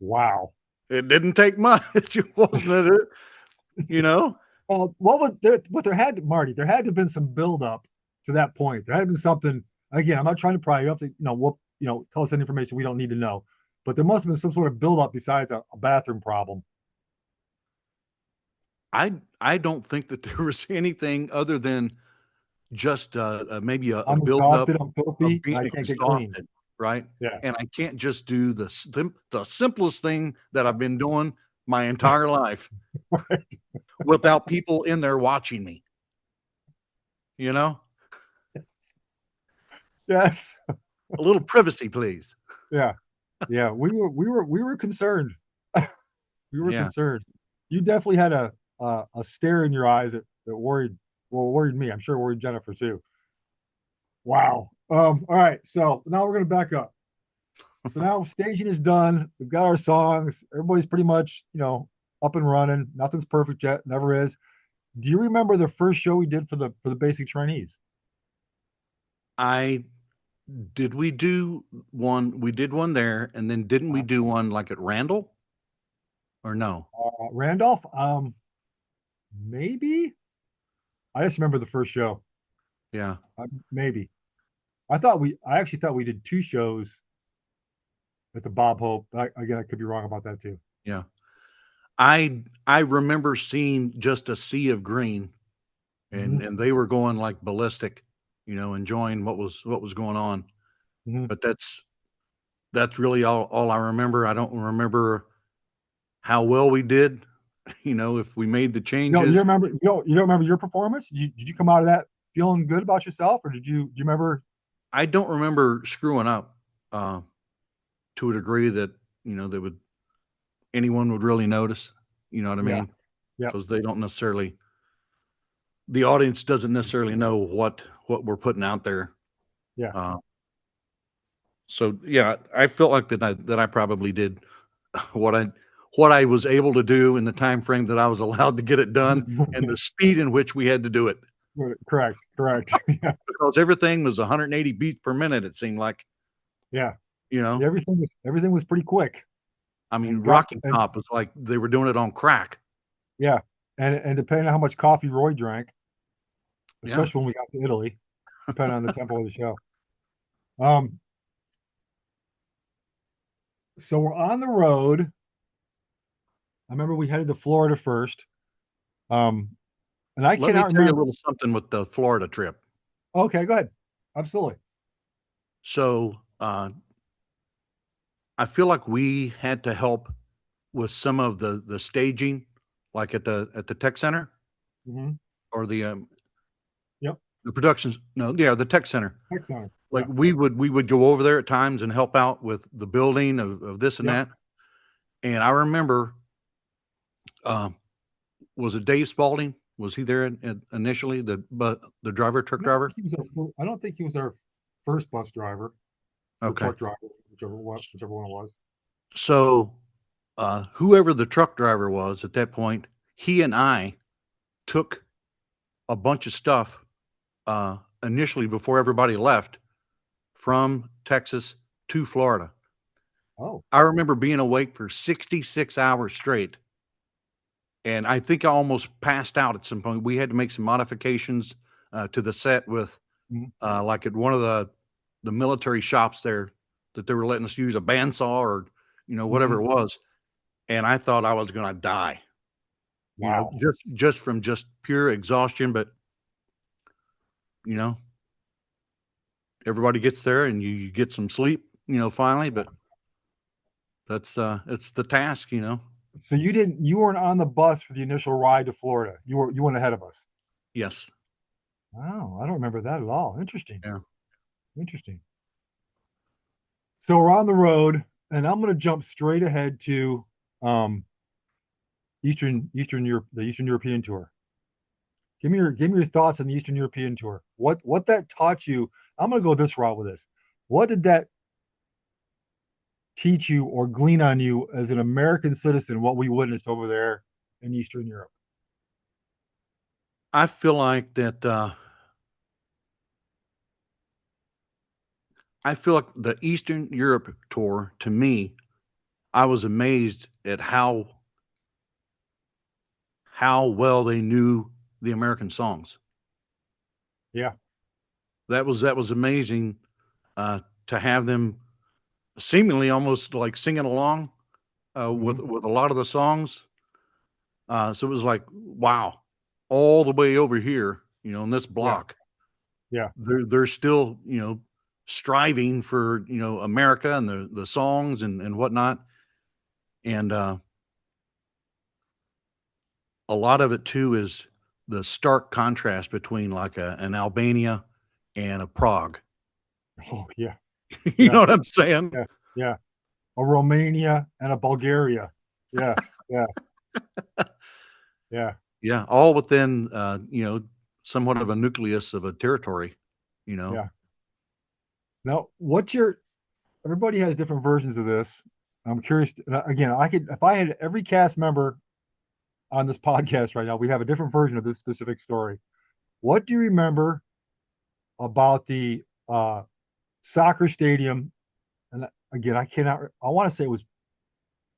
Wow. It didn't take much, wasn't it? Well, there had to, Marty, there had to have been some buildup to that point. There had to been something. Again, I'm not trying to pry. You have to, tell us any information we don't need to know. But there must have been some sort of buildup besides a bathroom problem. I don't think that there was anything other than just maybe a I'm buildup. I'm filthy, and I can't get clean. Right? Yeah. And I can't just do the simplest thing that I've been doing my entire life without people in there watching me. Yes. A little privacy, please. Yeah. We were concerned. We were concerned. you definitely had a stare in your eyes that worried me. I'm sure it worried Jennifer too. Wow. All right. So now we're gonna back up. So now staging is done. We've got our songs. Everybody's pretty much, up and running. Nothing's perfect yet. Never is. Do you remember the first show we did for the basic trainees? I did we do one? We did one there, and then didn't we do one like at Randall? Or no? Randolph? Maybe. I just remember the first show. Yeah. Maybe. I actually thought we did two shows at the Bob Hope. Again, I could be wrong about that too. Yeah. I remember seeing just a sea of green, and they were going like ballistic, enjoying what was going on. Mhm. But that's really all I remember. I don't remember how well we did, if we made the No, changes. you remember? You don't remember your performance? Did you come out of that feeling good about yourself, or do you remember? I don't remember screwing up to a degree that anyone would really notice. You know what I Yeah, mean? yeah, Because the audience doesn't necessarily know what we're putting out there. yeah. So yeah, I felt like that I probably did what I was able to do in the time frame that I was allowed to get it done, and the speed in which we had to do it, Correct. Yes. because everything was 180 beats per minute. It seemed like, Yeah. you know, Everything was pretty quick. I mean, And got Rocky and Top was like they were doing it on crack. yeah. And depending on how much coffee Roy drank, Yeah. especially when we got to Italy, depending on the tempo of the show. Um, so we're on the road. I remember we headed to Florida first. Um, and I Let me cannot tell you a remember. little something with the Florida trip. Okay, go ahead. Absolutely. So I feel like we had to help with some of the staging, like at the tech center, Mm-hmm. or Yep. the productions. No, yeah, the tech center. Excellent. Like Yeah. we would go over there at times and help out with the building of this and Yep. that. And I remember, um, was it Dave Spalding? Was he there initially? The driver, truck driver. I don't think he was our first bus driver or Okay. truck driver, whichever one it was. So whoever the truck driver was at that point, he and I took a bunch of stuff initially before everybody left from Texas to Florida. Oh, I remember being awake for 66 hours straight. And I think I almost passed out at some point. We had to make some modifications to the set with, mhm. like at one of the military shops there, that they were letting us use a bandsaw or, whatever Mhm. it was. And I thought I was going to die, Wow. just from just pure exhaustion. But, you know, everybody gets there and you get some sleep, finally. But it's the task. So you weren't on the bus for the initial ride to Florida. You went ahead of us. Yes. Wow, I don't remember that at all. Interesting. Yeah. Interesting. So we're on the road, and I'm going to jump straight ahead to um, Eastern Europe, the Eastern European tour. Give me your thoughts on the Eastern European tour. What that taught you? I'm going to go this route with this. What did that teach you or glean on you as an American citizen? What we witnessed over there in Eastern Europe? I feel like that. I feel like the Eastern Europe tour, to me, I was amazed at how well they knew the American songs. Yeah. That was amazing, to have them seemingly almost like singing along with Mhm. a lot of the songs. So it was like, wow, all the way over here, in this Yeah. block, Yeah. they're still, striving for, America and the songs and whatnot. And a lot of it too is the stark contrast between like an Albania and a Prague. Oh, yeah. You Yeah. know what I'm saying? Yeah. Yeah. A Romania and a Bulgaria. Yeah. Yeah. Yeah. Yeah, all within, somewhat of a nucleus of a territory, you know. Yeah. Now, everybody has different versions of this. I'm curious. Again, if I had every cast member on this podcast right now, we'd have a different version of this specific story. What do you remember about the soccer stadium? And again, I want to say it was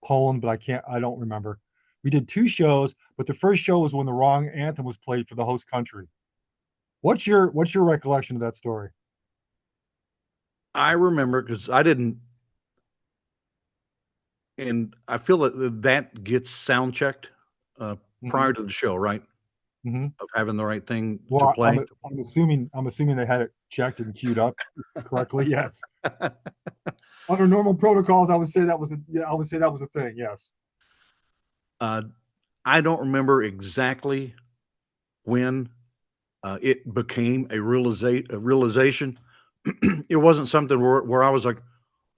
Poland, but I don't remember. We did 2 shows, but the first show was when the wrong anthem was played for the host country. What's your recollection of that story? I remember because I didn't, and I feel that gets sound checked prior to the show, right? Mm-hmm. Of having the right thing to Well, play. I'm assuming they had it checked and queued up correctly. Yes. Under normal protocols, I would say that was a thing. Yes. I don't remember exactly when it became a realization. It wasn't something where I was like,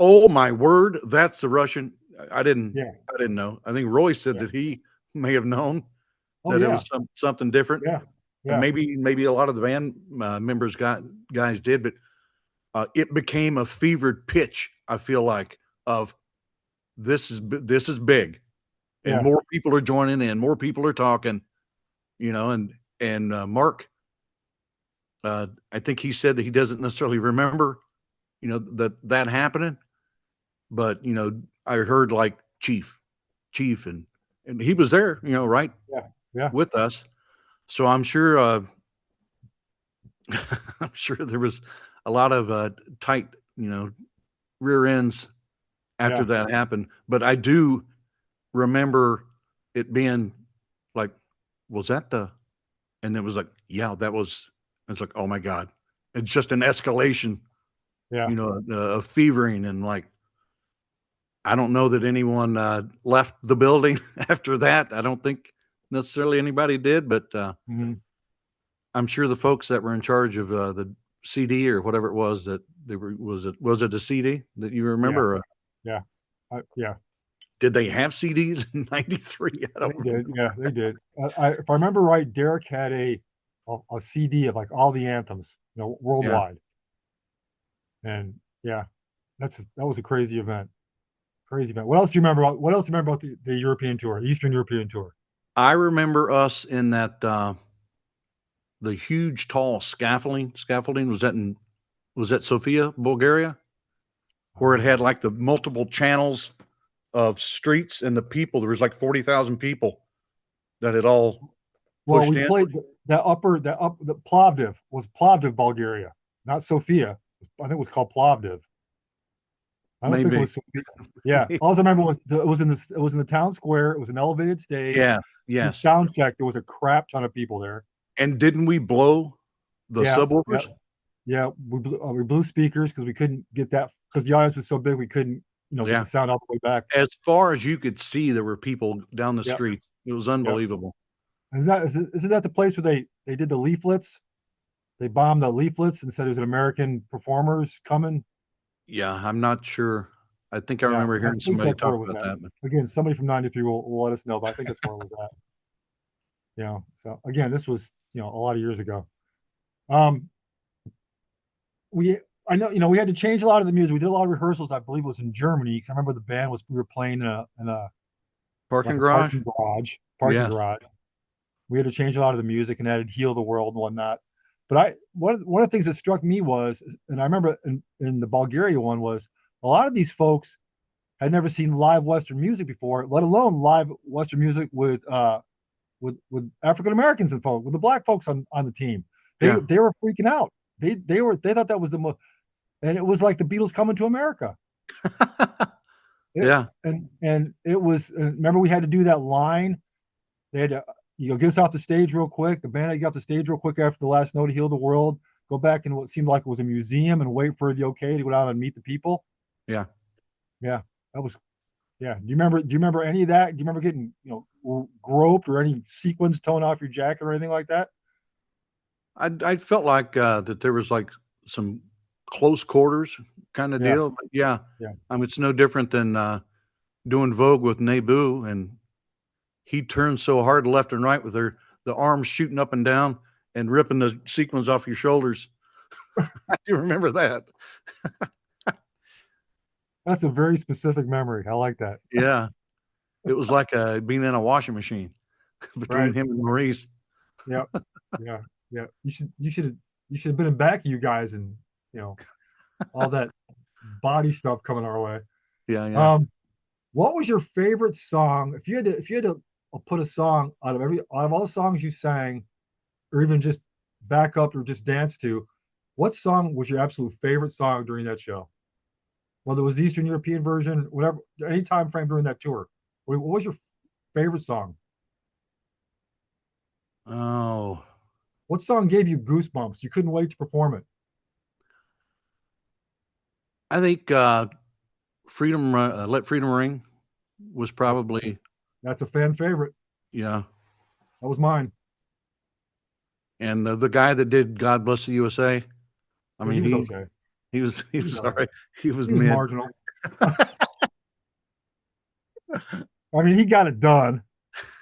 "Oh my word, that's the Russian." I didn't. Yeah. I didn't know. I think Roy said Yeah. that he may have known Oh that it yeah. was something different, Yeah. and Yeah. maybe a lot of the band members guys did, but it became a fevered pitch. I feel like of this is big, and Yeah. more people are joining in, more people are talking, and Mark, I think he said that he doesn't necessarily remember, that happening, but I heard like chief, and he was there, right Yeah. Yeah. with us, so I'm sure I'm sure there was a lot of tight, rear ends after Yeah. that happened, but I do remember it being like, was that and it was like, yeah, that was, it's like, oh my God, it's just an escalation, Yeah. of fevering. And like, I don't know that anyone left the building after that. I don't think necessarily anybody did, but Mm-hmm. I'm sure the folks that were in charge of the CD or whatever it was that they were, was it a CD that you Yeah. remember? Yeah. Yeah. Did they have CDs in '93? I They don't did. remember. Yeah, they did. If I remember right, Derek had a CD of like all the anthems, Yeah. worldwide. And yeah, that was a crazy event. Crazy event. What else do you remember about the European tour, the Eastern European tour? I remember us in that the huge tall scaffolding was that Sofia, Bulgaria, where it had like the multiple channels of streets and the people. There was like 40,000 people that had all Well, pushed we in. played the Plovdiv, Bulgaria, not Sofia. I think it was called Plovdiv. I don't think it Maybe. was Sofia. Yeah. All I remember was it was in the town square. It was an elevated stage. Yeah. We Yes. sound checked. There was a crap ton of people there. And didn't we blow the Yeah. Yeah. subwoofers? Yeah. We blew speakers because we couldn't get that because the audience was so big we couldn't get Yeah. the sound all the way back. As far as you could see, there were people down the Yeah. street. It was Yeah. unbelievable. Isn't that the place where they did the leaflets? They bombed the leaflets and said there's an American performers coming. Yeah, I'm not sure. I think I Yeah, remember I hearing think somebody that's where talk it was about at. that. But Again, somebody from '93 will let us know, but I think that's where it was at. So again, this was a lot of years ago. Um, we I know we had to change a lot of the music. We did a lot of rehearsals. I believe it was in Germany because I remember the band we were playing in a parking like a garage? parking Yes. garage. We had to change a lot of the music and added "Heal the World" and whatnot. But one of the things that struck me was, and I remember in the Bulgaria one was a lot of these folks had never seen live Western music before, let alone live Western music with African Americans and folk, with the black folks on the team. Yeah. They were freaking out. They thought that was the most, and it was like the Beatles coming to America. Yeah. And it was. Remember, we had to do that line. They had to get us off the stage real quick. The band had to get off the stage real quick after the last note to "Heal the World." Go back in what seemed like it was a museum and wait for the okay to go down and meet the people. Yeah. Yeah, that was. Yeah. Do you remember any of that? Do you remember getting groped or any sequins torn off your jacket or anything like that? I felt like that there was like some close quarters kind of Yeah. deal. But yeah. Yeah. I mean, it's no different than doing Vogue with Naboo and he turned so hard left and right with the arms shooting up and down and ripping the sequins off your shoulders. I do remember that. That's a very specific memory. I like that. Yeah. It was like being in a washing machine between Right. him and Maurice. Yeah. Yeah. Yeah. You should have been in back of you guys and, all that body stuff coming our way. Yeah, yeah. What was your favorite song? If you had to put a song out of all the songs you sang, or even just back up or just dance to, what song was your absolute favorite song during that show? Whether it was the Eastern European version, whatever, any time frame during that tour. What was your favorite song? Oh, What song gave you goosebumps? You couldn't wait to perform it. I think Freedom, Let Freedom Ring was probably, That's a fan favorite. yeah. That was mine. And the guy that did God Bless the USA, I mean, He was okay. he was He was all sorry. right. He was He was mid. marginal. I mean, he got it done.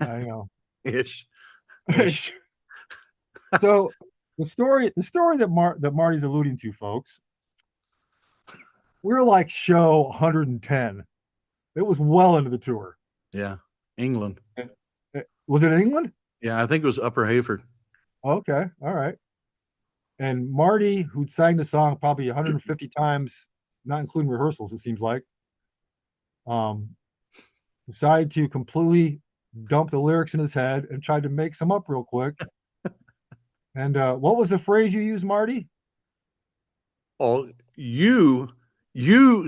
I know. Ish. So the story that Marty's alluding to, folks, we're like show 110. It was well into the tour. Yeah. England. Was it England? Yeah, I think it was Upper Hayford. Okay, all right. And Marty, who sang the song probably 150 times, not including rehearsals, it seems like, decided to completely dump the lyrics in his head and tried to make some up real quick. And what was the phrase you used, Marty? Oh, you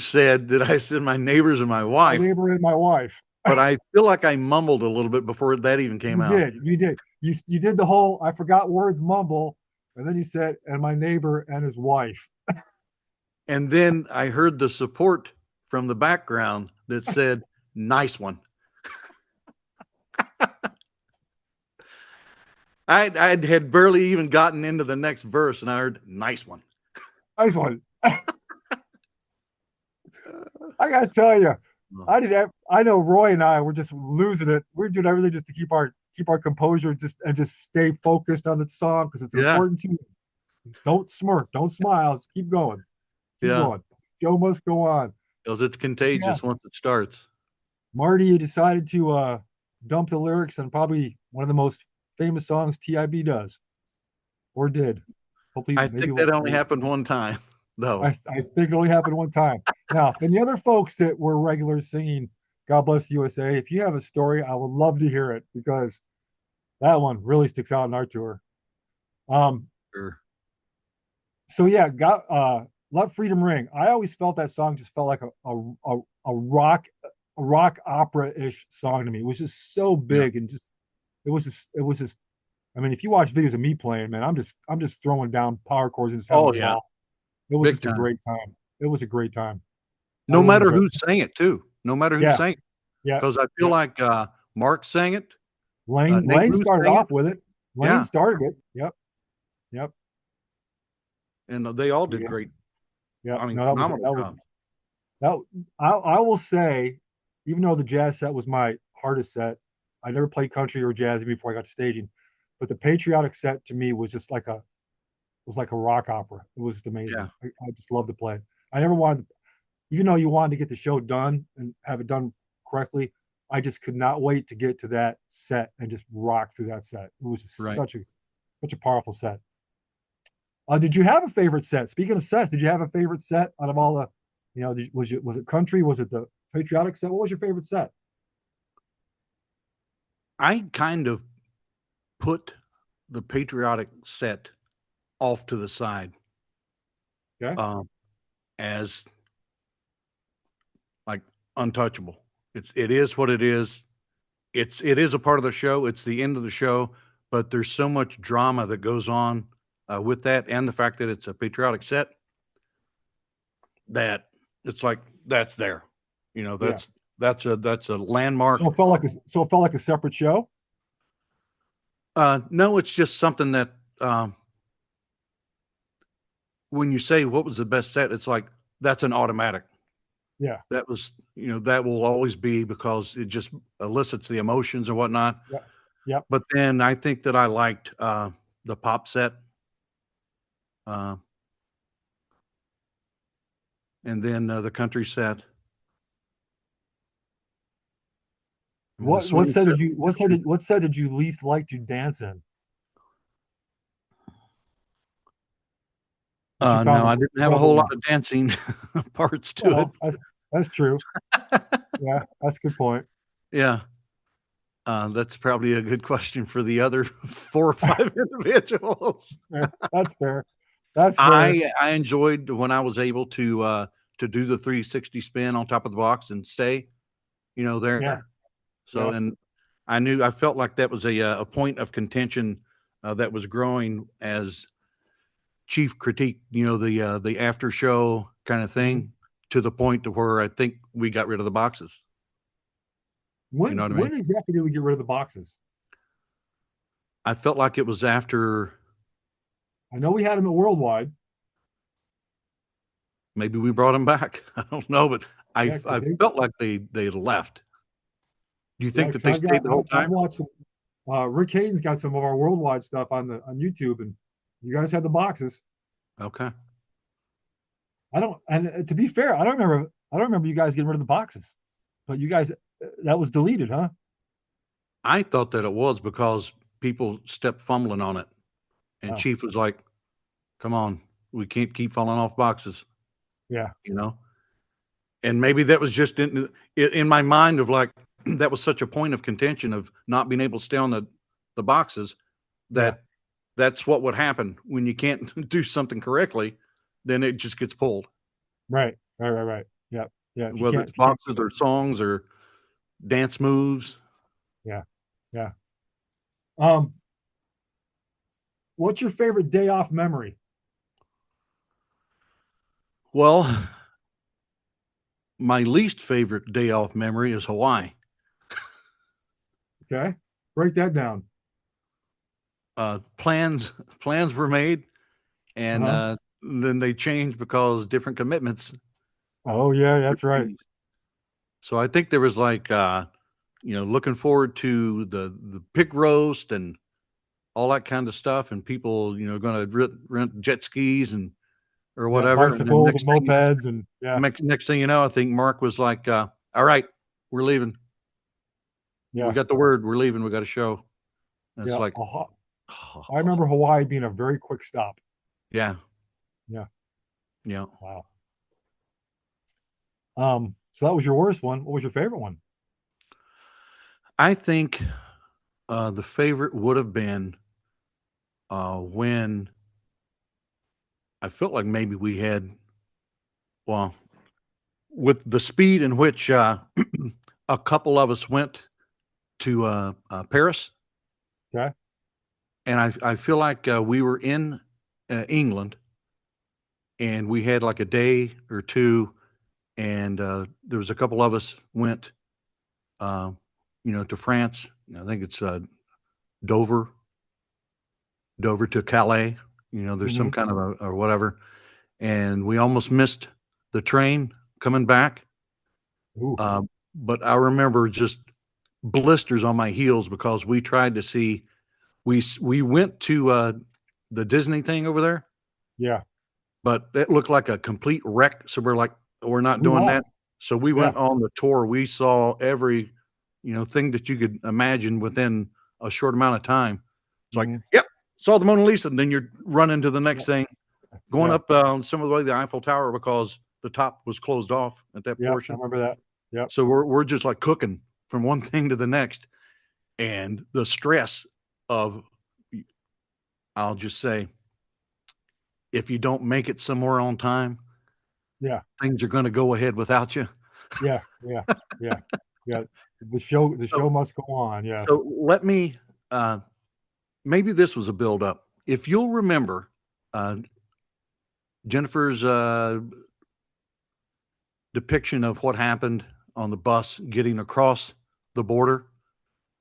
said that I said my neighbors and my wife. My neighbor and my wife. But I feel like I mumbled a little bit before that even came out. You did. You did the whole I forgot words mumble, and then you said, and my neighbor and his wife. And then I heard the support from the background that said, nice one. I had barely even gotten into the next verse and I heard nice one. Nice one. I gotta tell you, I know Roy and I were just losing it. We're doing everything just to keep our composure, just stay focused on the song because it's important to you. Don't smirk, don't smile, just keep going. Keep going. Show must go on. Because it's contagious once it starts. Marty decided to dump the lyrics on probably one of the most famous songs TIB does, or did. Hopefully, I think that only happened one time, though. I think it only happened one time. Now, and the other folks that were regulars singing God Bless the USA, if you have a story, I would love to hear it because that one really sticks out in our tour. Sure. So yeah, Let Freedom Ring. I always felt that song just felt like a rock opera-ish song to me. It was just so big and just it was just I mean, if you watch videos of me playing, man, I'm just throwing down power chords and just having a ball. It was just a great time. It was a great time. No matter who sang it, too. No matter who sang it. Yeah. Because I feel like Mark sang it. Lane started off with it. Lane started it. Yep. And they all did great. Yeah. I mean, I will say, even though the jazz set was my hardest set, I never played country or jazz before I got to staging, but the patriotic set to me was just like a rock opera. It was just amazing. Yeah. I just loved to play it. I never wanted, even though you wanted to get the show done and have it done correctly, I just could not wait to get to that set and just rock through that set. It was just such a powerful set. Did you have a favorite set? Speaking of sets, did you have a favorite set out of all the, was it country? Was it the patriotic set? What was your favorite set? I kind of put the patriotic set off to the side. Okay. As like untouchable. It is what it is. It is a part of the show. It's the end of the show, but there's so much drama that goes on with that, and the fact that it's a patriotic set that it's like that's there. That's a landmark. So it felt like a separate show. No, it's just something that when you say what was the best set, it's like that's an automatic. Yeah. That was, that will always be because it just elicits the emotions and whatnot. Yeah. Yep. But then I think that I liked the pop set. Uh, and then the country set. I mean, the What swing set set. did you what set did you least like to dance in? That you found No, I didn't have a whole trouble lot with? of dancing parts to it. Well, that's true. Yeah, that's a good point. Yeah. That's probably a good question for the other 4 or 5 individuals. Yeah, that's fair. That's fair. I enjoyed when I was able to do the 360 spin on top of the box and stay, there. Yeah. So, Yeah. and I felt like that was a point of contention that was growing as Chief critiqued, the after show kind of thing, to the point to where I think we got rid of the boxes. You know what I mean? When exactly did we get rid of the boxes? I felt like it was after I know we had them at Worldwide. maybe we brought them back. I don't know, but Yeah, I felt like they left. Do you think that they stayed the whole I've time? watched some, Rick Hayden's got some of our Worldwide stuff on YouTube, and you guys had the boxes. Okay. To be fair, I don't remember you guys getting rid of the boxes, but you guys, that was deleted, huh? I thought that it was because people stepped fumbling on it, and Oh. Chief was like, "Come on, we can't keep falling off boxes." Yeah. And maybe that was just in my mind of like, that was such a point of contention of not being able to stay on the boxes that that's what would happen when you can't do something correctly, then it just gets pulled. Right. Yeah. Yeah. Whether it's boxes or songs or dance moves. Yeah. What's your favorite day off memory? Well, my least favorite day off memory is Hawaii. Okay. Break that down. Plans were made, and then they changed because different commitments. Oh yeah, that's right. So I think there was like, looking forward to the pig roast and all that kind of stuff, and people, going to rent jet skis or whatever, bicycles and mopeds, and next thing you know, I think Mark was like, "All right, we're leaving. Yeah, we got the word. We're leaving. We got a show." And it's like, I remember Hawaii being a very quick stop. Yeah. Wow. So that was your worst one. What was your favorite one? I think the favorite would have been when I felt like maybe we had, well, with the speed in which a couple of us went to Paris. Okay. And I feel like we were in England, and we had like a day or two, and there was a couple of us went, to France. I think it's Dover to Calais. There's some kind of or whatever, and we almost missed the train coming back. But I remember just blisters on my heels because we tried to see. We went to the Disney thing over there. Yeah. But it looked like a complete wreck. So we're like, we're not doing that. So we went on the tour. We saw every, thing that you could imagine within a short amount of time. It's like, yep, saw the Mona Lisa. And then you're running to the next thing, going up some of the way to the Eiffel Tower because the top was closed off at that portion. I remember that. Yeah. So we're just like cooking from one thing to the next. And the stress of, I'll just say, if you don't make it somewhere on time, things are going to go ahead without you. Yeah. The show must go on. Yeah. So let me, maybe this was a build up. If you'll remember, Jennifer's depiction of what happened on the bus getting across the border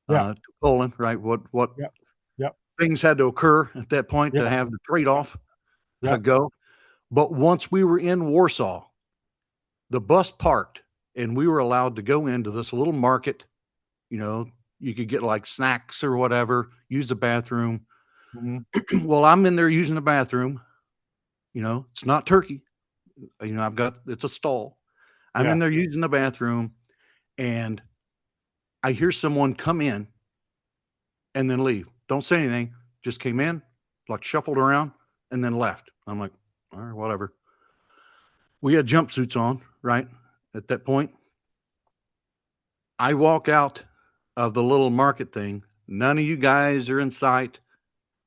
to Poland, right? What things had to occur at that point to have the trade-off go. But once we were in Warsaw, the bus parked and we were allowed to go into this little market. You know, you could get like snacks or whatever, use the bathroom. Mhm. Well, I'm in there using the bathroom. You know, it's not turkey. You know, it's a stall. I'm Yeah. in there using the bathroom and I hear someone come in and then leave. Don't say anything. Just came in, like shuffled around and then left. I'm like, all right, whatever. We had jumpsuits on, right? At that point, I walk out of the little market thing. None of you guys are in sight.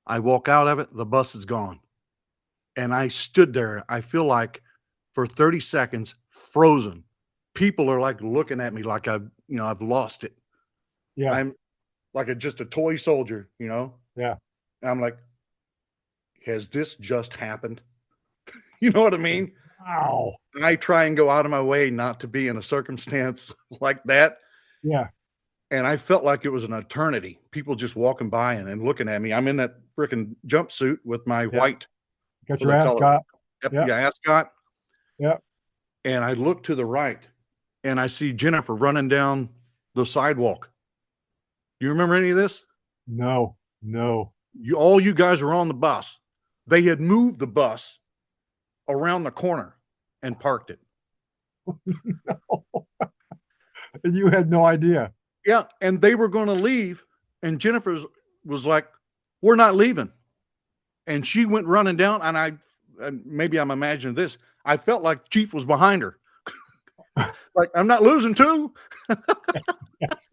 I walk out of it. The bus is gone. And I stood there. I feel like for 30 seconds, frozen. People are like looking at me like I've lost it. Yeah. I'm like just a toy soldier, you know? Yeah. And I'm like, has this just happened? You know what I mean? Wow. I try and go out of my way not to be in a circumstance like that. Yeah. And I felt like it was an eternity. People just walking by and looking at me. I'm in that freaking jumpsuit with my Yeah. white, Got what your they call ascot. it, Yeah. yeah, ascot. Yeah. And I look to the right and I see Jennifer running down the sidewalk. You remember any of this? No. No. All you guys were on the bus. They had moved the bus around the corner and parked it. And you had no idea. Yeah, and they were going to leave, and Jennifer was like, "We're not leaving," and she went running down. And maybe I'm imagining this. I felt like Chief was behind her, like I'm not losing too. Yes.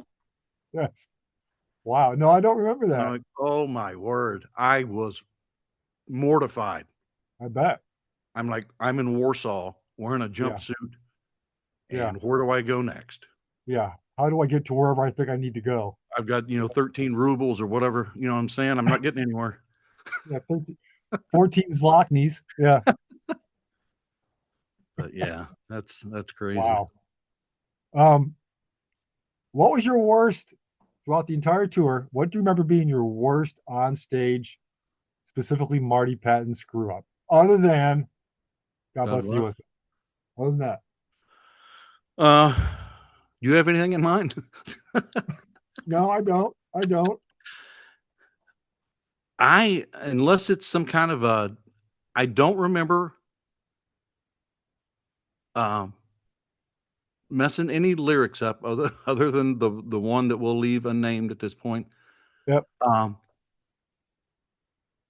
Yes. Wow. No, I don't remember that. I'm like, oh my word! I was mortified. I bet. I'm like, I'm in Warsaw wearing a Yeah. jumpsuit, Yeah. and where do I go next? Yeah. How do I get to wherever I think I need to go? I've got 13 rubles or whatever. You know what I'm saying? I'm not getting anywhere. Yeah. 14 zlotnies. Yeah. But yeah, that's crazy. Wow. What was your worst throughout the entire tour? What do you remember being your worst on stage, specifically Marty Patton screw up? Other than God bless the USA. Other than that. You have anything in mind? No, I don't. I don't. Unless it's some kind of I don't remember messing any lyrics up other than the one that we'll leave unnamed at this point. Yep.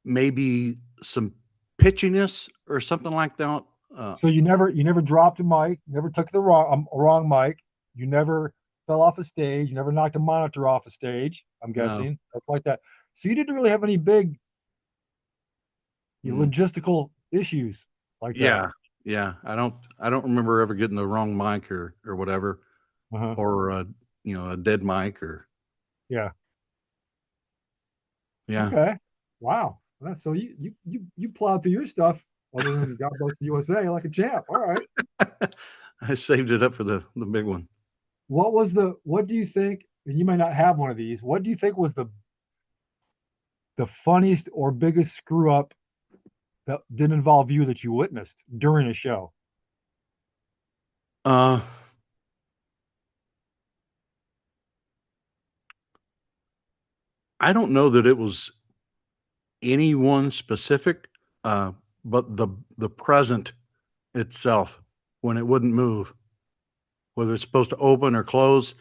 Maybe some pitchiness or something like that. So you never dropped a mic, never took the wrong mic, you never fell off a stage, you never knocked a monitor off a stage. I'm guessing that's like that. So you didn't really have any big logistical issues like that. Yeah. I don't remember ever getting the wrong mic or whatever, or a dead mic or yeah. Okay. Wow. So you plowed through your stuff other than God bless the USA like a champ. All right. I saved it up for the big one. What do you think, and you might not have one of these, what do you think was the funniest or biggest screw up that didn't involve you that you witnessed during a show? I don't know that it was anyone specific, but the present itself, when it wouldn't move, whether it's supposed to open or close.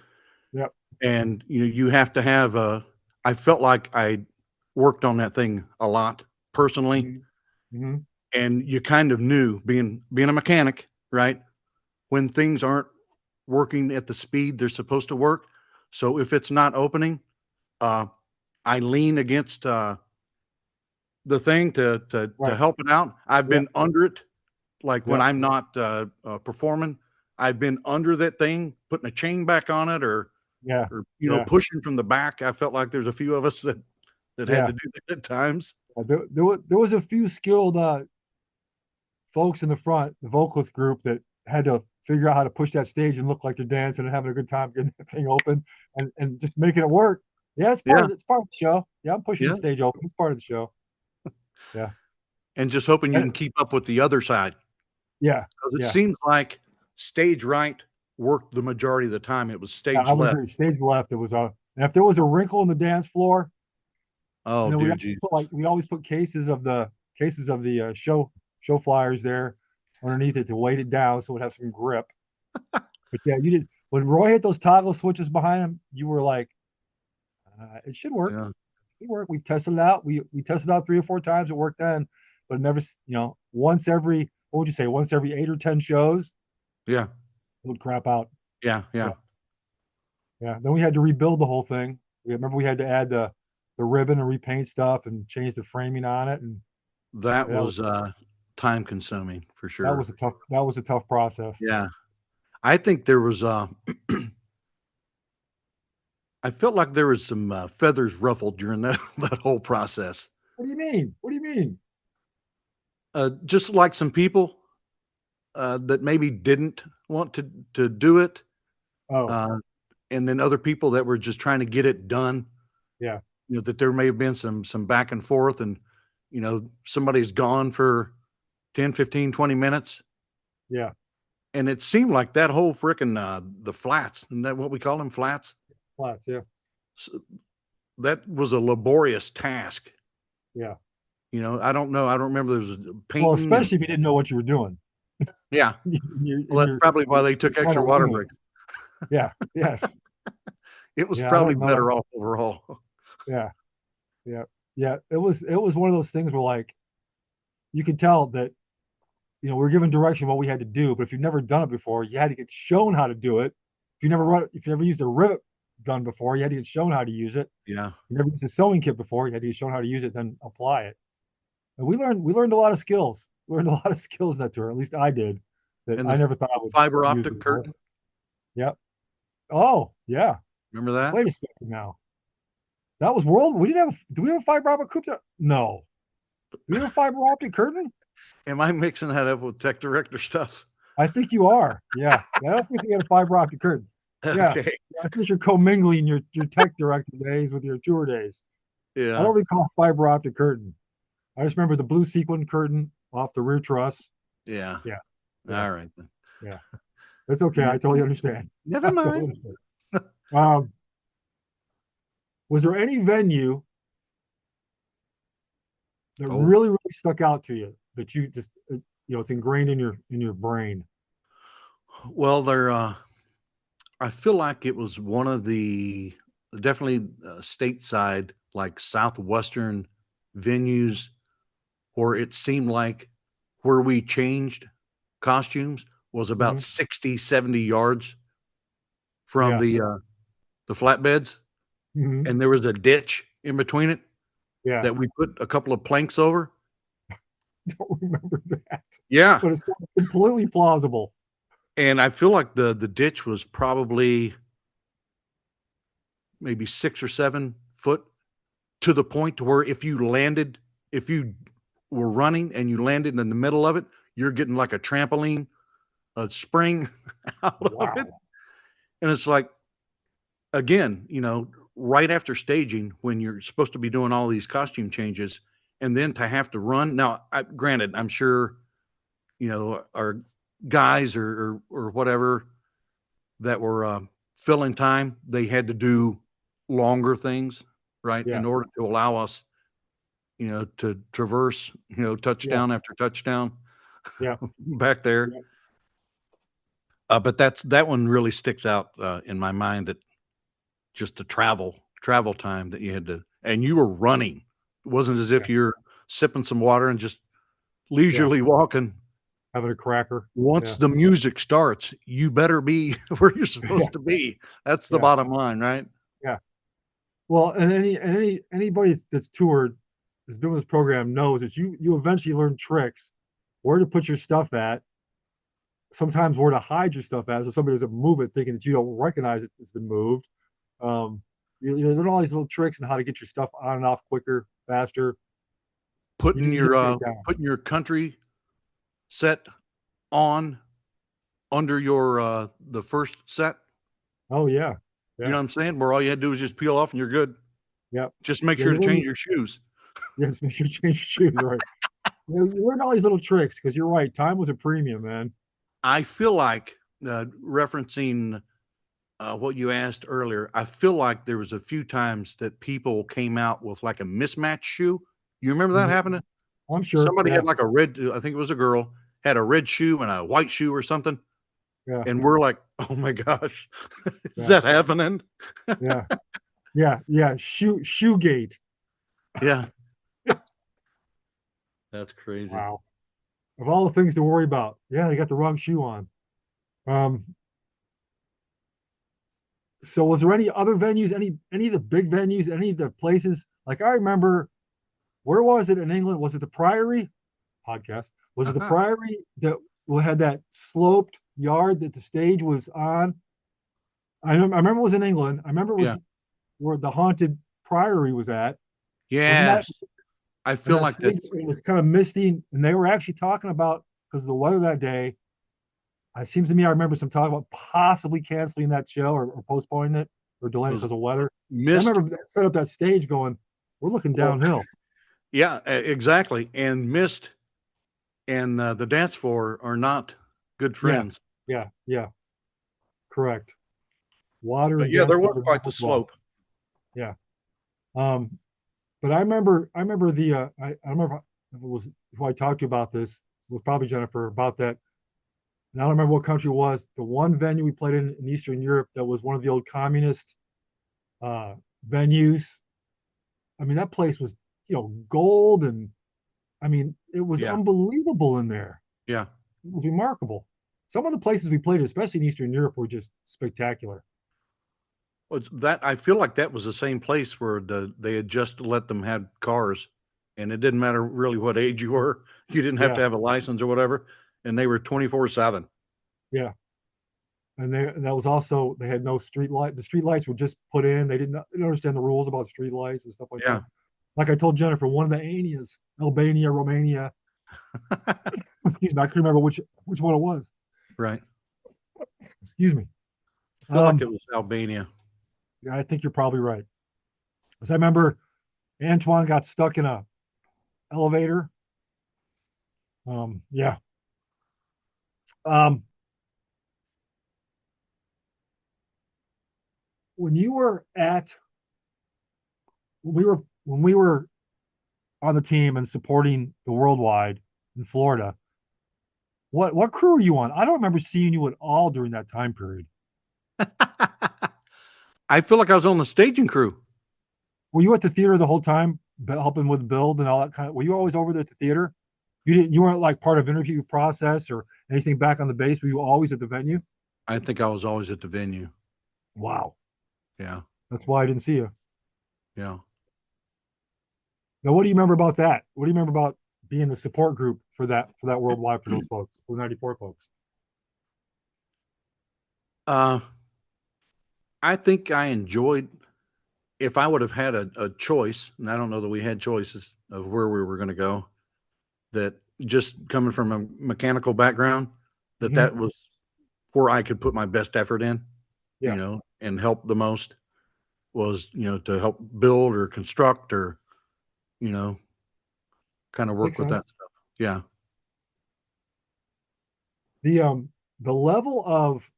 Yep. And you have to have I felt like I worked on that thing a lot personally. Mm-hmm. And you kind of knew, being a mechanic, right, when things aren't working at the speed they're supposed to work. So if it's not opening, I lean against the thing to help it out. I've been under it, like when I'm not performing, I've been under that thing, putting a chain back on it, or pushing from the back. I felt like there's a few of us that had to do that at times. There was a few skilled folks in the front, the vocalist group, that had to figure out how to push that stage and look like they're dancing and having a good time getting the thing open and just making it work. Yeah, it's part of the show. Yeah, I'm pushing the stage open. It's part of the show. Yeah. And just hoping you can keep up with the other side. Yeah. Because it seems like stage right worked the majority of the time. It was Yeah, stage I would left. agree. Stage left. It was and if there was a wrinkle in the dance floor, Oh, and then we dude, always Jesus. put we always put cases of the show flyers there underneath it to weight it down so it would have some grip. But yeah, you did when Roy hit those toggle switches behind him, you were like, it should work. Yeah. It worked. We tested it out. We tested it out 3 or 4 times. It worked then, but it never, once every, what would you say, once every 8 or 10 shows, Yeah. it would crap out. Yeah. Yeah. Yeah. Yeah. Then we had to rebuild the whole thing. Remember we had to add the ribbon and repaint stuff and change the framing on it. And That that was time consuming for that sure. was a tough process. Yeah. I think there was I felt like there was some feathers ruffled during that whole process. What do you mean? What do you mean? Just like some people that maybe didn't want to do it, Oh, and then other people that were just trying to get it done. yeah. That there may have been some back and forth, and somebody's gone for 10, 15, 20 minutes. Yeah. And it seemed like that whole frickin' the flats, isn't that what we call them, flats? Flats. Yeah. So that was a laborious task. Yeah. I don't know. I don't remember there was painting. Well, especially if you didn't know what you were doing. Yeah. Well, that's probably why they took extra water breaks. Yeah. Yes. It was Yeah, probably better off overall. Yeah. Yeah. Yeah. It was one of those things where like you could tell that we're given direction what we had to do, but if you've never done it before, you had to get shown how to do it. If you never used a rivet gun before, you had to get shown how to use it. Yeah. You never used a sewing kit before, you had to get shown how to use it, then apply it. And we learned a lot of skills. We learned a lot of skills that tour. At least I did. That I never thought I would fiber use optic before. curtain. Yep. Oh, yeah. Remember that? Wait a second now. That was world. We didn't have. Do we have a fiber optic curtain? No. Do we have a fiber optic curtain? Am I mixing that up with tech director stuff? I think you are. Yeah. I don't think we had a fiber optic curtain. Yeah. Okay. I think you're commingling your tech director days with your tour days. Yeah. I don't recall fiber optic curtain. I just remember the blue sequin curtain off the rear truss. Yeah. Yeah. All right. Yeah. That's okay. I totally understand. Never mind. Was there any venue that really, really stuck out to you that you just, it's ingrained in your brain? Well, I feel like it was one of the definitely stateside, like southwestern venues where it seemed like where we changed costumes was about 60, 70 yards from the flatbeds. Mm-hmm. And there was a ditch in between it that we put a couple of planks over. Don't remember that. Yeah. But it's completely plausible. And I feel like the ditch was probably maybe 6 or 7 foot, to the point to where if you were running and you landed in the middle of it, you're getting like a trampoline, a spring out of it. And it's like, again, right after staging, when you're supposed to be doing all these costume changes, and then to have to run. Now, granted, I'm sure, our guys or whatever that were filling time, they had to do longer things, right, in order to allow us, to traverse, touchdown after touchdown, back there. But that one really sticks out in my mind, that just the travel time that you had to, and you were running. It wasn't as if you're sipping some water and just leisurely walking. Having a cracker. Once the music starts, you better be where you're supposed to be. That's the bottom line, right? Yeah. Well, and anybody that's toured, that's been with this program, knows that you eventually learn tricks, where to put your stuff at, sometimes where to hide your stuff at, so somebody doesn't move it thinking that you don't recognize it's been moved. You learn all these little tricks and how to get your stuff on and off quicker, faster. Putting your country set on under your the first set. Oh yeah. You know what I'm saying? Where all you had to do was just peel off and you're good. Yep. Just make sure to change your shoes. Yeah, just make sure to change your shoes, right. You learn all these little tricks because you're right. Time was a premium, man. I feel like referencing what you asked earlier, I feel like there was a few times that people came out with like a mismatched shoe. You remember that Mhm. happening? I'm sure. Somebody Yeah. had like a red, I think it was a girl, had a red shoe and a white shoe or something. Yeah. And we're like, oh my gosh, is Yeah. that happening? Yeah. Yeah. Shoegate. Yeah. That's crazy. Wow. Of all the things to worry about, yeah, they got the wrong shoe on. Um, so was there any other venues, any of the big venues, any of the places? Like I remember, where was it in England? Was it the Priory podcast? Was it the Priory that had that sloped yard that the stage was on? I remember it was in England. I remember it Yeah. was where the haunted Priory was at. Wasn't that? Yes. I And feel that like stage, that's, it was kind of misty, and they were actually talking about, because of the weather that day. It seems to me I remember some talk about possibly canceling that show, or postponing it, or delaying it was because of weather. I missed. remember set up that stage going, we're looking Well, downhill. yeah, exactly. And missed and the dance floor are not good Yeah, friends. yeah, correct. Water But and yeah, dance there was floor. quite the slope. Yeah. Um, but I remember I remember if it was who I talked to about this, it was probably Jennifer, about that. And I don't remember what country it was. The one venue we played in Eastern Europe that was one of the old communist uh, venues. I mean, that place was, gold, and I mean, it was Yeah. unbelievable in there. Yeah. It was remarkable. Some of the places we played, especially in Eastern Europe, were just spectacular. Well, that I feel like that was the same place where they had just let them have cars, and it didn't matter really what age you were. You didn't have Yeah, to have a license or whatever, and they were 24/7. yeah. And that was also, they had no street light. The street lights were just put in. They didn't understand the rules about street lights and stuff like Yeah. that. Like I told Jennifer, one of the Anias, Albania, Romania. Excuse me, I couldn't remember which one it was. Right. Excuse me. I feel like it was Albania. Yeah, I think you're probably right. Because I remember Antoine got stuck in a elevator. Yeah. Um, when you were at when we were on the team and supporting the worldwide in Florida, what crew were you on? I don't remember seeing you at all during that time period. I feel like I was on the staging crew. Were you at the theater the whole time, helping with build and all that kind of? Were you always over there at the theater? You weren't like part of interview process or anything back on the base. Were you always at the venue? I think I was always at the venue. Wow, Yeah. that's why I didn't see you. Yeah. Now, what do you remember about that? What do you remember about being the support group for that worldwide, for those folks, for the '94 folks? Uh, I think I enjoyed, if I would have had a choice, and I don't know that we had choices of where we were going to go, that just coming from a mechanical background, that Mhm. that was where I could put my best effort in, Yeah, and help the most was, to help build or construct or, you know, kind of work makes with sense. that stuff. Yeah. The level of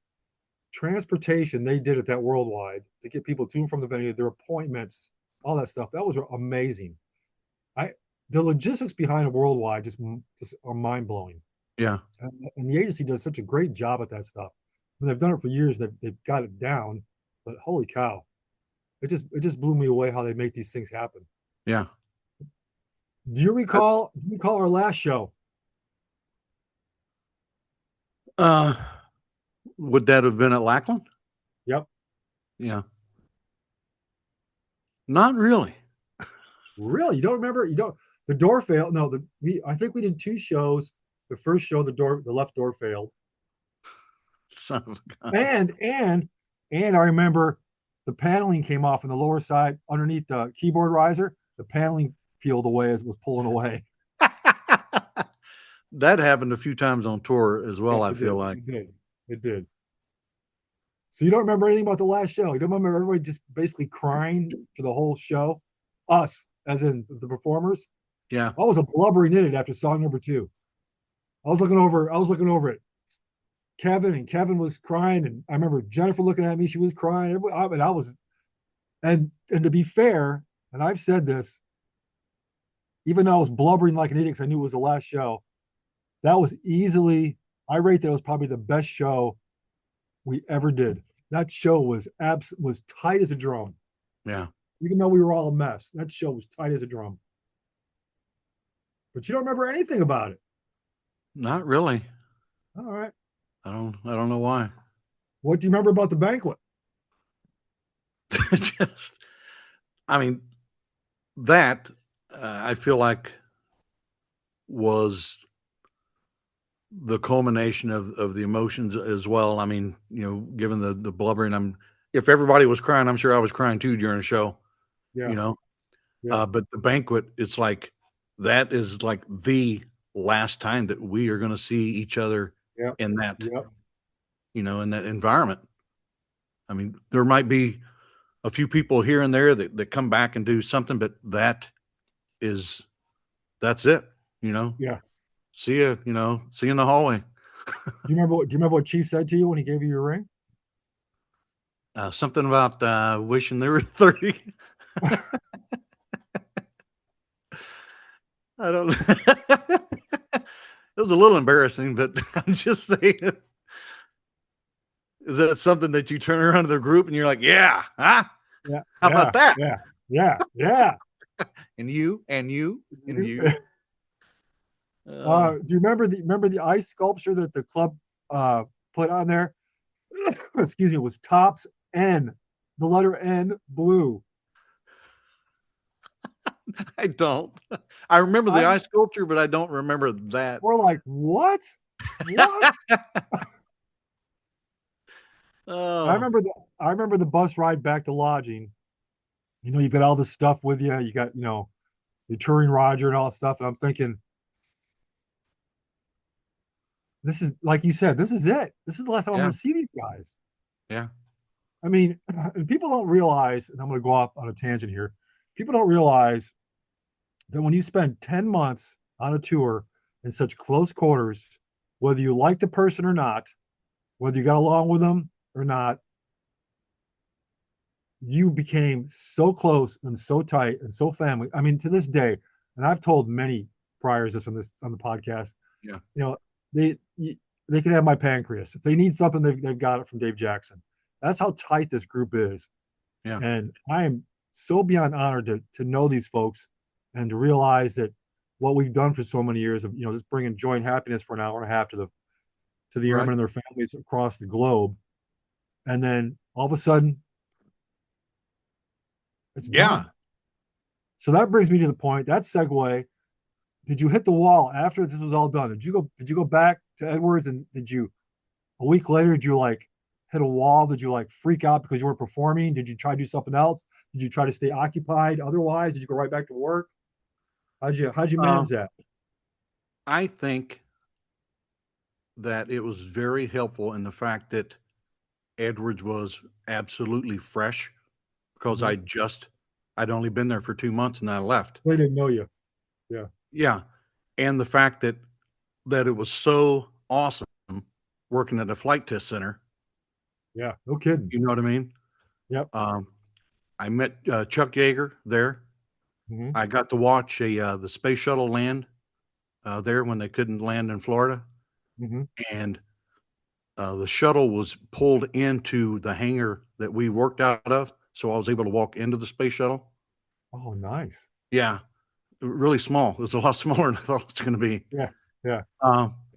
transportation they did at that worldwide to get people to and from the venue, their appointments, all that stuff, that was amazing. I The logistics behind a worldwide just are mind blowing. Yeah. And the agency does such a great job at that stuff. I mean, they've done it for years. They've got it down, but holy cow, it just blew me away how they make these things happen. Yeah. Do you recall our last show? Uh, would that have been at Lackland? Yep. Yeah. Not really. Really? You don't remember? You don't. The door failed. No, I think we did two shows. The first show, the left door failed, Son of a gun. and I remember the paneling came off on the lower side underneath the keyboard riser. The paneling peeled away as it was pulling away. That happened a few times on tour as well, Yes, I it feel did. like. It did. It did. So you don't remember anything about the last show? You don't remember everybody just basically crying for the whole show? Us, as in the performers. Yeah. I was a blubbering idiot after song number two. I was looking over it. Kevin, and Kevin was crying, and I remember Jennifer looking at me, she was crying. And I was, and to be fair, and I've said this, even though I was blubbering like an idiot because I knew it was the last show, that was easily, I rate that was probably the best show we ever did. That show was was tight as a drum. Yeah. Even though we were all a mess, that show was tight as a drum. But you don't remember anything about it. Not really. All right. I don't know why. What do you remember about the banquet? Just, I mean, that I feel like was the culmination of the emotions as well. I mean, given the blubbering, if everybody was crying, I'm sure I was crying too during the show. Yeah. Yeah. But the banquet, it's like that is like the last time that we are going to see each other Yep. in that, Yep. in that environment. I mean, there might be a few people here and there that come back and do something, but that's it, Yeah. see you, see you in the hallway. Do you remember what Chief said to you when he gave you your ring? Something about wishing they were 30. I don't it was a little embarrassing, but I'm just saying. Is that something that you turn around to the group and you're like, yeah, huh? Yeah. How about that? Yeah. Yeah. Yeah. And you, and you, and you. Do you remember the ice sculpture that the club put on there? Excuse me, was Tops N, the letter N, blue. I don't. I remember the ice sculpture, but I don't remember that. We're like, what? What? Oh. I remember the bus ride back to lodging. You've got all this stuff with you. You got, the touring Roger and all that stuff. And I'm thinking, this is, like you said, this is it. This is the last time I'm Yeah. going to see these guys. Yeah. I mean, and people don't realize, and I'm going to go off on a tangent here. People don't realize that when you spend 10 months on a tour in such close quarters, whether you like the person or not, whether you got along with them or not, you became so close and so tight and so family. I mean, to this day, and I've told many priors this on the podcast. Yeah. They can have my pancreas if they need something. They've got it from Dave Jackson. That's how tight this group is. Yeah. And I am so beyond honored to know these folks and to realize that what we've done for so many years of just bringing joy and happiness for an hour and a half to the airmen and their families across the globe, and then all of a sudden it's done. So that brings me to the point. That segue. Did you hit the wall after this was all done? Did you go back to Edwards, and a week later, did you like hit a wall? Did you like freak out because you weren't performing? Did you try to do something else? Did you try to stay occupied otherwise? Did you go right back to work? How'd you manage that? I think that it was very helpful in the fact that Edwards was absolutely fresh, because I'd only been there for 2 months and I left. They didn't know you. Yeah. Yeah. And the fact that it was so awesome working at a flight test center. Yeah. No kidding. You know what I mean? Yep. I met Chuck Yeager there. Mm-hmm. I got to watch the space shuttle land there when they couldn't land in Florida. Mm-hmm. And the shuttle was pulled into the hangar that we worked out of. So I was able to walk into the space shuttle. Oh, nice. Yeah. Really small. It was a lot smaller than I thought it was going to be. Yeah. Yeah.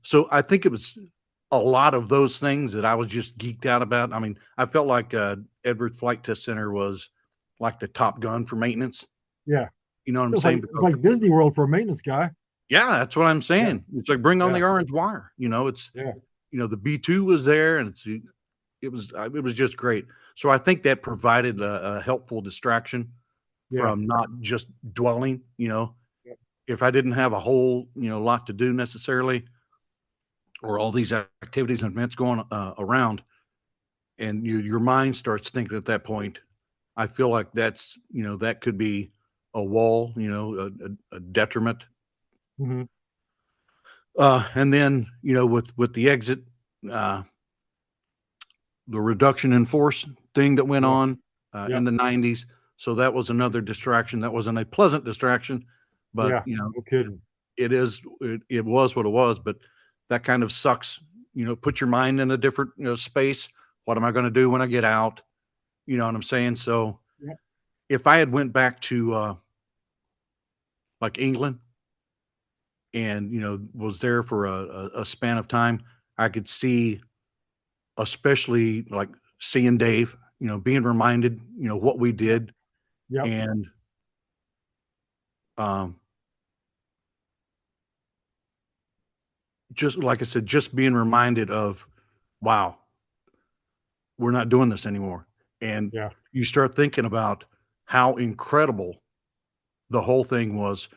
So I think it was a lot of those things that I was just geeked out about. I mean, I felt like Edwards Flight Test Center was like the Top Gun for maintenance. Yeah. You know what I'm saying? It's like Disney World for a maintenance guy. Yeah, that's what I'm saying. Yeah. It's like bring on the orange wire. It's the B-2 was there, and it was just great. So I think that provided a helpful distraction from not just dwelling. If I didn't have a whole lot to do necessarily, or all these activities and events going around, and your mind starts thinking at that point, I feel like that's that could be a wall, a detriment. Mm-hmm. And then with the exit, reduction in force thing that went Yeah. on Yeah. in the 90s. So that was another distraction. That wasn't a pleasant distraction, but Yeah. No kidding. it was what it was. But that kind of sucks. Put your mind in a different space. What am I going to do when I get out? You know what I'm saying? So Yeah. if I had went back to like England and was there for a span of time, I could see, especially like seeing Dave, being reminded, what we did, Yep. and um, just like I said, just being reminded of, wow, we're not doing this anymore, and Yeah. you start thinking about how incredible the whole thing was.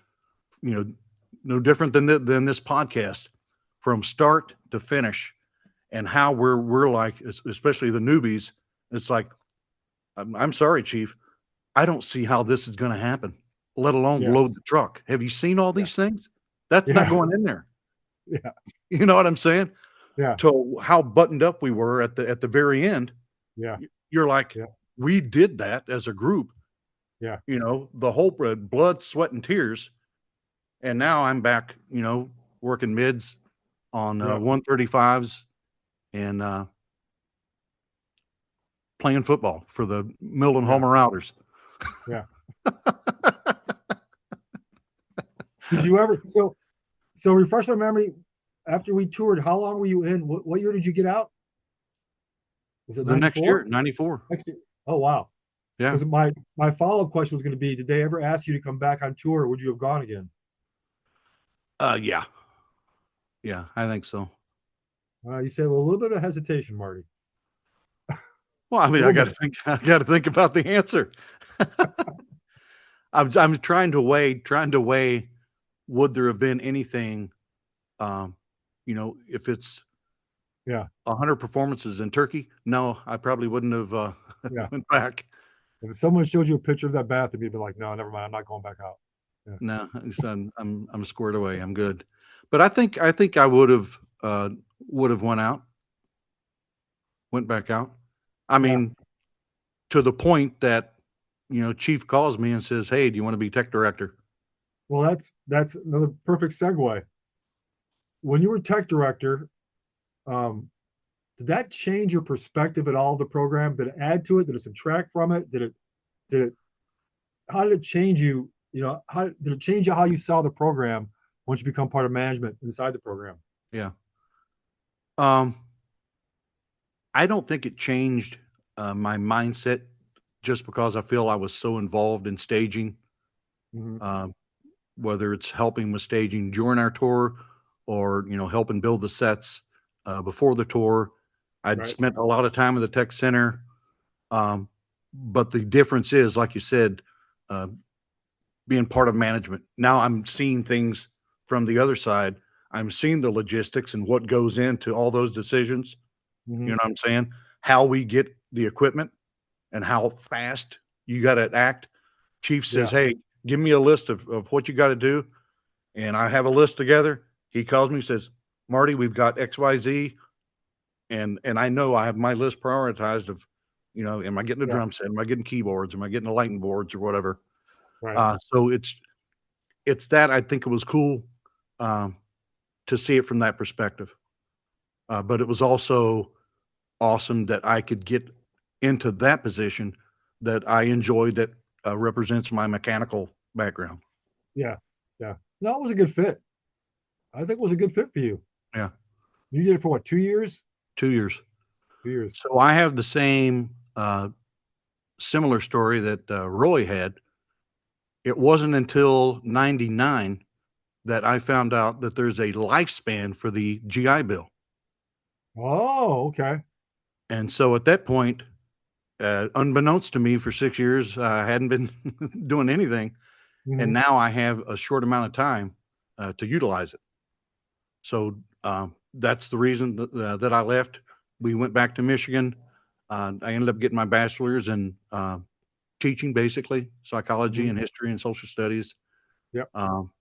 No different than this podcast, from start to finish, and how we're like, especially the newbies. It's like, I'm sorry, Chief, I don't see how this is going to happen, let alone Yeah. load the truck. Have you seen all Yeah. these things? That's not Yeah. going in there. Yeah. You know what I'm saying? Yeah. To how buttoned up we were at the very end. Yeah. You're like, Yeah. we did that as a group. Yeah. The whole blood, sweat, and tears. And now I'm back. Working mids on Yeah. 135s and playing football for the Milton Yeah. Homer Routers. Yeah. Did you ever so refresh my memory, after we toured, how long were you in? What year did you get out? Was it The next year, 94? 94. Next year. Oh wow. Yeah. Because my follow-up question was going to be, did they ever ask you to come back on tour, or would you have gone again? Yeah. Yeah, I think so. You said, well, a little bit of hesitation, Marty. Well, I A mean, I little got to bit. think. I got to think about the answer. I'm trying to weigh. Would there have been anything? If it's Yeah. 100 performances in Turkey, no, I probably wouldn't have Yeah. went back. If someone showed you a picture of that bathroom, you'd be like, no, never mind, I'm not going back out. Yeah. No, I'm squared away. I'm good. But I think I would have went back out. I Yeah. mean, to the point that Chief calls me and says, "Hey, do you want to be tech director?" Well, that's another perfect segue. When you were tech director, um, did that change your perspective at all of the program? Did it add to it? Did it subtract from it? Did it, how did it change you? How did it change how you saw the program once you become part of management inside the program? Yeah. Um, I don't think it changed my mindset, just because I feel I was so involved in staging, Mhm. uh, whether it's helping with staging during our tour or, helping build the sets before the tour. I'd Right. spent a lot of time at the tech center. Um, but the difference is, like you said, uh, being part of management. Now I'm seeing things from the other side. I'm seeing the logistics and what goes into all those decisions. You Mhm. know what I'm saying? How we get the equipment and how fast you got to act. Chief says, Yeah. "Hey, give me a list of what you got to do." And I have a list together. He calls me, says, "Marty, we've got XYZ." And I know I have my list prioritized of, am I getting a Yeah. drum set? Am I getting keyboards? Am I getting the lighting boards or whatever? Right. So it's that I think it was cool um, to see it from that perspective. But it was also awesome that I could get into that position that I enjoyed, that represents my mechanical background. Yeah. Yeah. No, it was a good fit. I think it was a good fit for you. Yeah, You did it for what, 2 years? 2 years. 2 years. So I have the same similar story that Roy had. It wasn't until 99 that I found out that there's a lifespan for the GI Bill. Oh, okay. And so at that point, unbeknownst to me, for 6 years, I hadn't been doing anything. And Mhm. now I have a short amount of time to utilize it. So that's the reason that I left. We went back to Michigan. I ended up getting my bachelor's in teaching, basically psychology Mhm. and history and social studies. Yep. Um,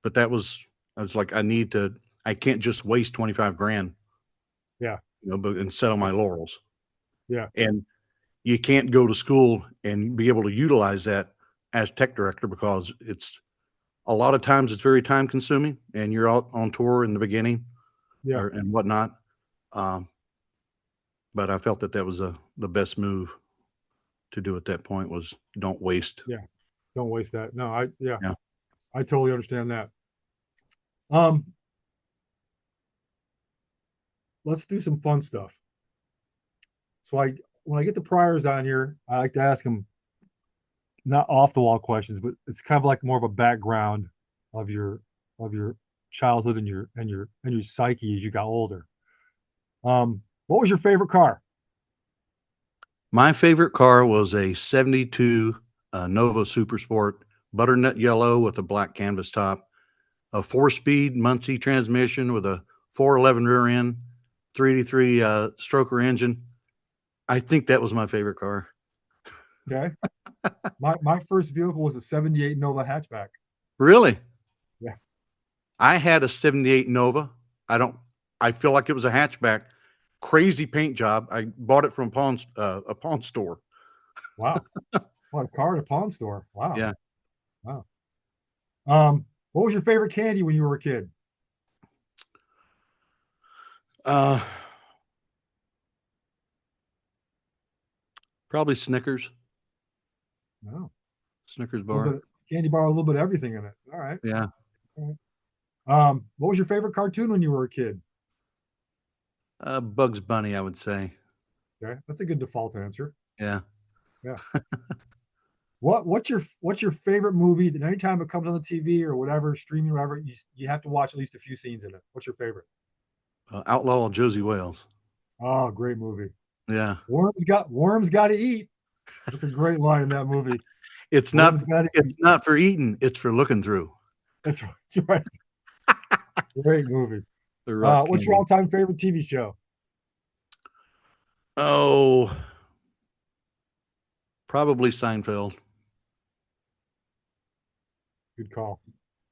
but I was like, I can't just waste 25 grand, Yeah. but and settle my laurels. Yeah. And you can't go to school and be able to utilize that as tech director because it's a lot of times it's very time consuming and you're out on tour in the beginning Yeah. and whatnot. Um, but I felt that that was the best move to do at that point was don't waste. Yeah. Don't waste that. No, Yeah. I totally understand that. Um, let's do some fun stuff. So when I get the priors on here, I like to ask them not off the wall questions, but it's kind of like more of a background of your childhood and your psyche as you got older. What was your favorite car? My favorite car was a 72 Nova Super Sport, butternut yellow with a black canvas top, a 4-speed Muncie transmission with a 411 rear end, 383 stroker engine. I think that was my favorite car. Okay. My first vehicle was a 78 Nova hatchback. Really? Yeah. I had a 78 Nova. I feel like it was a hatchback. Crazy paint job. I bought it from a pawn store. Wow. What a car at a pawn store. Wow. Yeah. Wow. What was your favorite candy when you were a kid? Uh, Probably Snickers. No. Snickers A little bar. bit candy bar, a little bit of everything in it. All right. Yeah. All right. What was your favorite cartoon when you were a kid? Bugs Bunny, I would say. Okay, that's a good default answer. Yeah. Yeah. What's your favorite movie that anytime it comes on the TV or whatever, streaming, whatever, you have to watch at least a few scenes in it? What's your favorite? Outlaw Josie Wales. Oh, great movie. Yeah. Worms got to eat. That's a great line in that movie. It's Worms not got to it's eat. not for eating, it's for looking through. That's right. Great movie. The Rock What's your King. all-time favorite TV show? Oh, probably Seinfeld. Good call.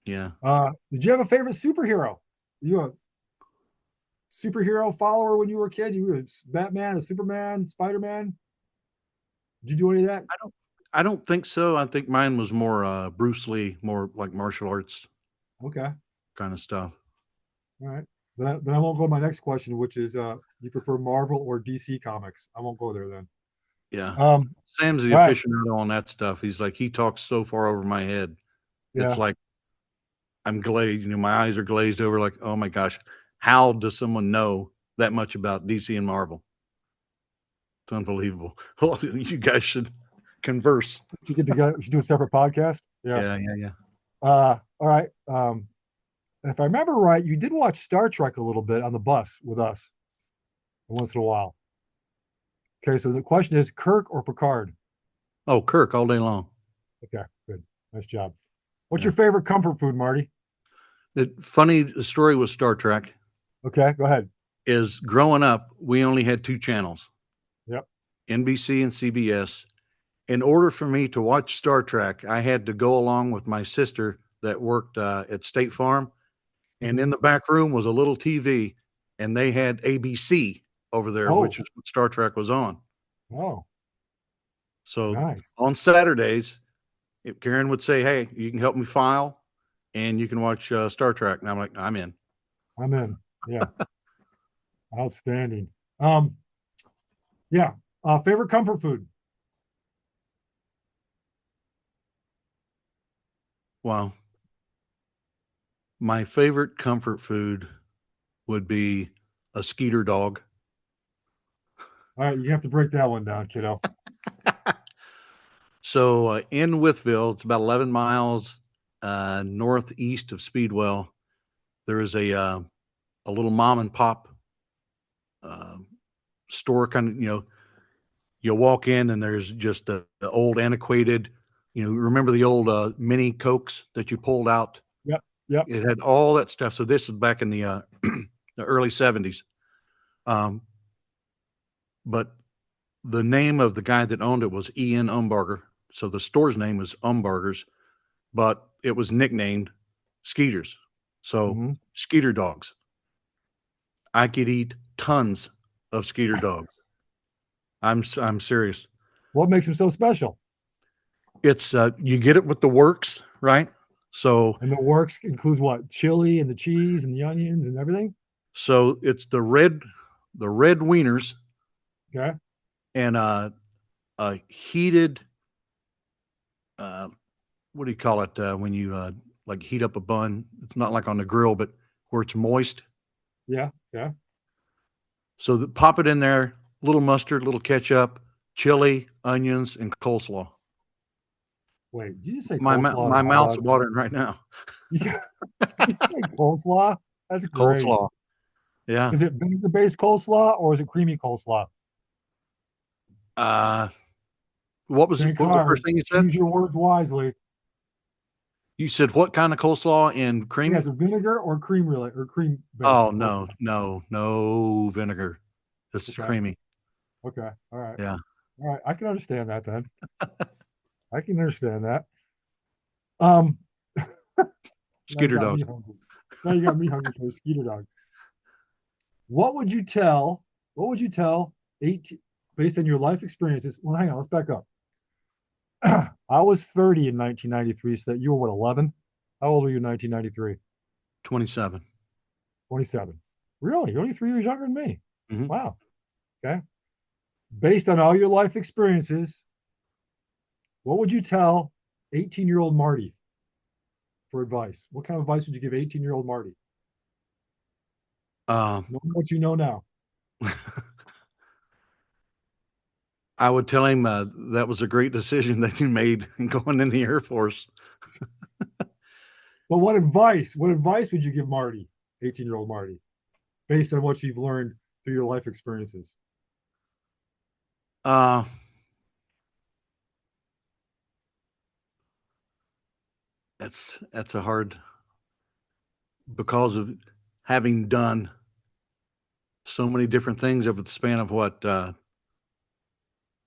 Yeah. Did you have a favorite superhero? You a superhero follower when you were a kid? You were a Batman, a Superman, Spider-Man? Did you do any of that? I don't think so. I think mine was more Bruce Lee, more like martial arts Okay. kind of stuff. All right. Then I won't go to my next question, which is you prefer Marvel or DC comics? I won't go there then. Yeah. Um, Sam's the all right. aficionado on that stuff. He's like, he talks so far over my head. It's Yeah. like I'm glazed, my eyes are glazed over, like, oh my gosh, how does someone know that much about DC and Marvel? It's unbelievable. Well, you guys should converse. You get together, we should do a separate podcast. Yeah. Yeah. All right. If I remember right, you did watch Star Trek a little bit on the bus with us once in a while. Okay, so the question is Kirk or Picard? Oh, Kirk all day long. Okay, good. Nice job. What's Yeah. your favorite comfort food, Marty? The funny story with Star Trek Okay, go ahead. is growing up, we only had 2 channels, Yep. NBC and CBS. In order for me to watch Star Trek, I had to go along with my sister that worked at State Farm. And in the back room was a little TV, and they had ABC over there, Oh. which is what Star Trek was on. Oh, So nice. on Saturdays, if Karen would say, "Hey, you can help me file, and you can watch Star Trek," and I'm like, "I'm in." I'm in. Yeah. Outstanding. Um, yeah. Favorite comfort food? Wow. My favorite comfort food would be a Skeeter dog. All right, you have to break that one down, kiddo. So in Withville, it's about 11 miles northeast of Speedwell. There is a little mom and pop uh, store, kind of, you walk in and there's just the old antiquated, remember the old mini Cokes that you pulled out? Yep. Yep. It had all that stuff. So this is back in the the early 70s. But the name of the guy that owned it was Ian Umbarger. So the store's name was Umbargers, but it was nicknamed Skeeters. So Skeeter dogs. I could eat tons of Skeeter dogs. I'm serious. What makes him so special? It's you get it with the works, right? So And the works includes what? Chili and the cheese and the onions and everything? it's the red wieners Okay. and a heated what do you call it when you like heat up a bun? It's not like on the grill, but where it's moist. Yeah. Yeah. So pop it in there, little mustard, little ketchup, chili, onions, and coleslaw. Wait, did you just say My coleslaw and my a hot mouth's dog? watering right now. Did you say coleslaw? That's great. Coleslaw. Yeah. Is it vinegar-based coleslaw or is it creamy coleslaw? Uh, what was Think the first hard. thing you said? Use your words wisely. You said what kind of coleslaw and creamy? Yes, a vinegar or cream relay or cream based Oh no, coleslaw. no vinegar. This is Okay. creamy. Okay. All right. Yeah. All right. I can understand that then. I can understand that. Um, now you Skeeter got dog. me hungry. Now you got me hungry for a skeeter dog. What would you tell 18 based on your life experiences? Well, hang on, let's back up. I was 30 in 1993, so that you were what, 11? How old were you in 1993? 27. 27. Really? You're only 3 years younger than me. Mhm. Wow. Okay. Based on all your life experiences, what would you tell 18-year-old Marty for advice? What kind of advice would you give 18-year-old Marty? Knowing what you know now. I would tell him that was a great decision that you made in going in the Air Force. But what advice would you give Marty, 18-year-old Marty, based on what you've learned through your life experiences? Uh, that's a hard because of having done so many different things over the span of what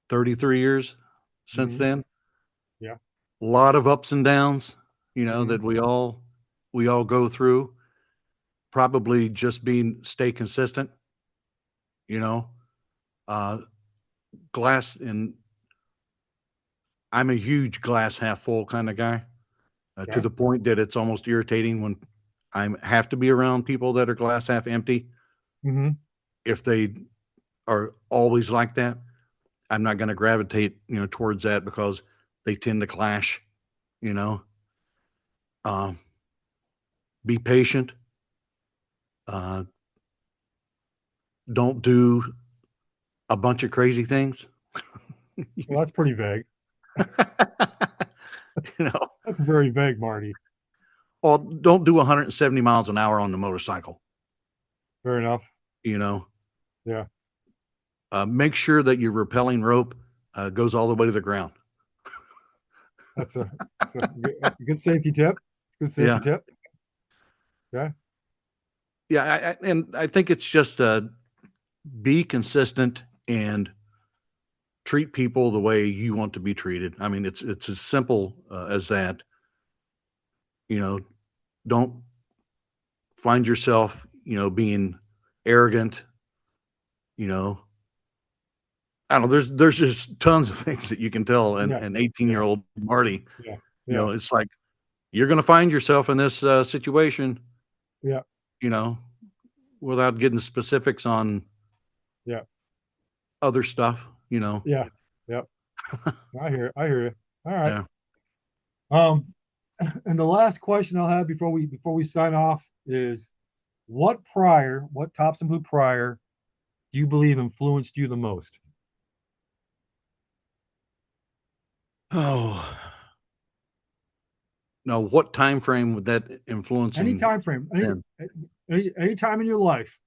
33 years since Mhm. then. Yeah. A lot of ups and downs, Mhm. that we all go through. Probably just stay consistent, you know. Uh, glass and I'm a huge glass half full kind of guy, to Okay. the point that it's almost irritating when I have to be around people that are glass half empty. Mhm. If they are always like that, I'm not going to gravitate, towards that because they tend to clash, you know. Um, be patient. Uh, don't do a bunch of crazy things. Well, that's pretty vague. you know, That's very vague, Marty. or don't do 170 miles an hour on the motorcycle. Fair enough. You know, Yeah. make sure that your rappelling rope goes all the way to the ground. That's a good safety tip. Good safety Yeah, tip. Yeah. yeah, and I think it's just be consistent and treat people the way you want to be treated. I mean, it's as simple as that. You know, don't find yourself, being arrogant. You know, I don't know. There's just tons of things that you can tell Yeah. an Yeah. 18-year-old Marty. Yeah. Yeah. It's like you're going to find yourself in this situation. Yeah. You know, without getting specifics on Yeah. other stuff. Yeah. Yeah. I hear you. All right. Yeah. Um, and the last question I'll have before we sign off is what Tops and Blue Prior do you believe influenced you the most? Oh, now what time frame would that Any influencing time frame, then? any time in your life,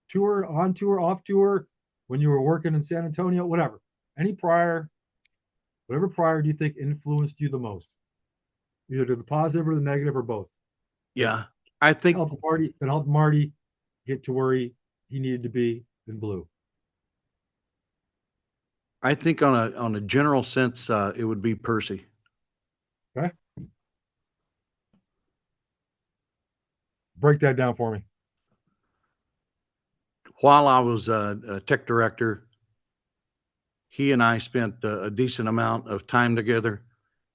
tour, on tour, off tour, when you were working in San Antonio, whatever. Any prior, whatever prior do you think influenced you the most? Either to the positive or the negative or both. That Yeah, I think helped Marty get to where he needed to be in blue. on a general sense, it would be Percy. Okay. Break that down for me. While I was a tech director, he and I spent a decent amount of time together,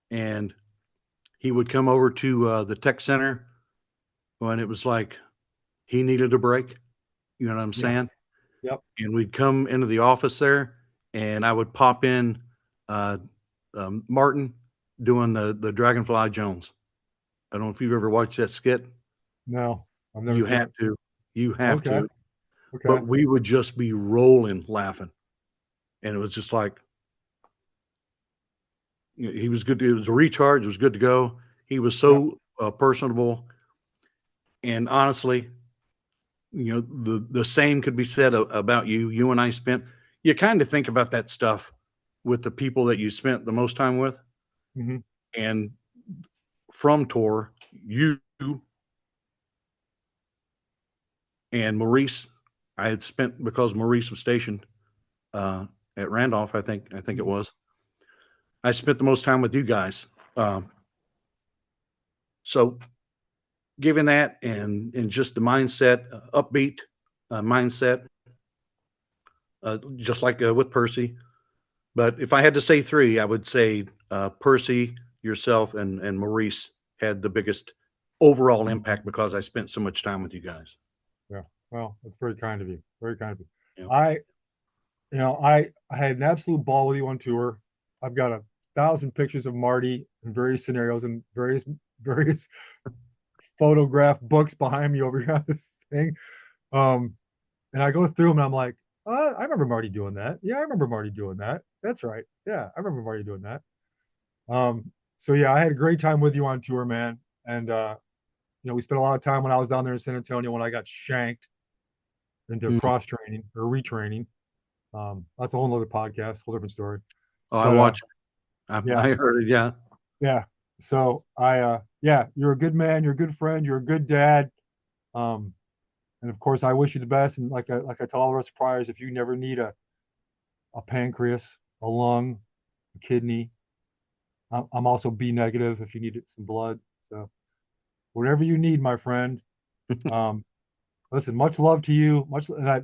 and he would come over to the tech center when it was like he needed a break. You know what I'm Yeah. saying? Yep. And we'd come into the office there, and I would pop in uh, Martin doing the Dragonfly Jones. I don't know if you've ever watched that skit. No, I've never You seen have it. to. You have Okay. to. Okay. But we would just be rolling laughing. And it was just like, he was good. It was a recharge. It was good to go. He was so personable. And honestly, the same could be said about you. You and I you kind of think about that stuff with the people that you spent the most time with. Mhm. And from tour, you and Maurice, I had spent, because Maurice was stationed at Randolph, I think it was. I spent the most time with you guys. So given that and just the mindset, upbeat mindset, just like with Percy. But if I had to say three, I would say Percy, yourself, and Maurice had the biggest overall impact because I spent so much time with you guys. Yeah. Well, that's very kind of you. Very kind of you. Yeah. I had an absolute ball with you on tour. I've got 1,000 pictures of Marty in various scenarios and various photograph books behind me over here on this thing. And I go through them and I'm like, I remember Marty doing that. Yeah, I remember Marty doing that. That's right. Yeah, I remember Marty doing that. So yeah, I had a great time with you on tour, man. And we spent a lot of time when I was down there in San Antonio when I got shanked into cross training or retraining. That's a whole nother podcast, whole different story. Oh, I But watched. yeah. I heard it. Yeah. Yeah. So you're a good man, you're a good friend, you're a good dad. And of course I wish you the best. And like I tell all the rest of priors, if you never need a pancreas, a lung, a kidney, I'm also B negative if you need some blood. So whatever you need, my friend. Listen, much love to you. And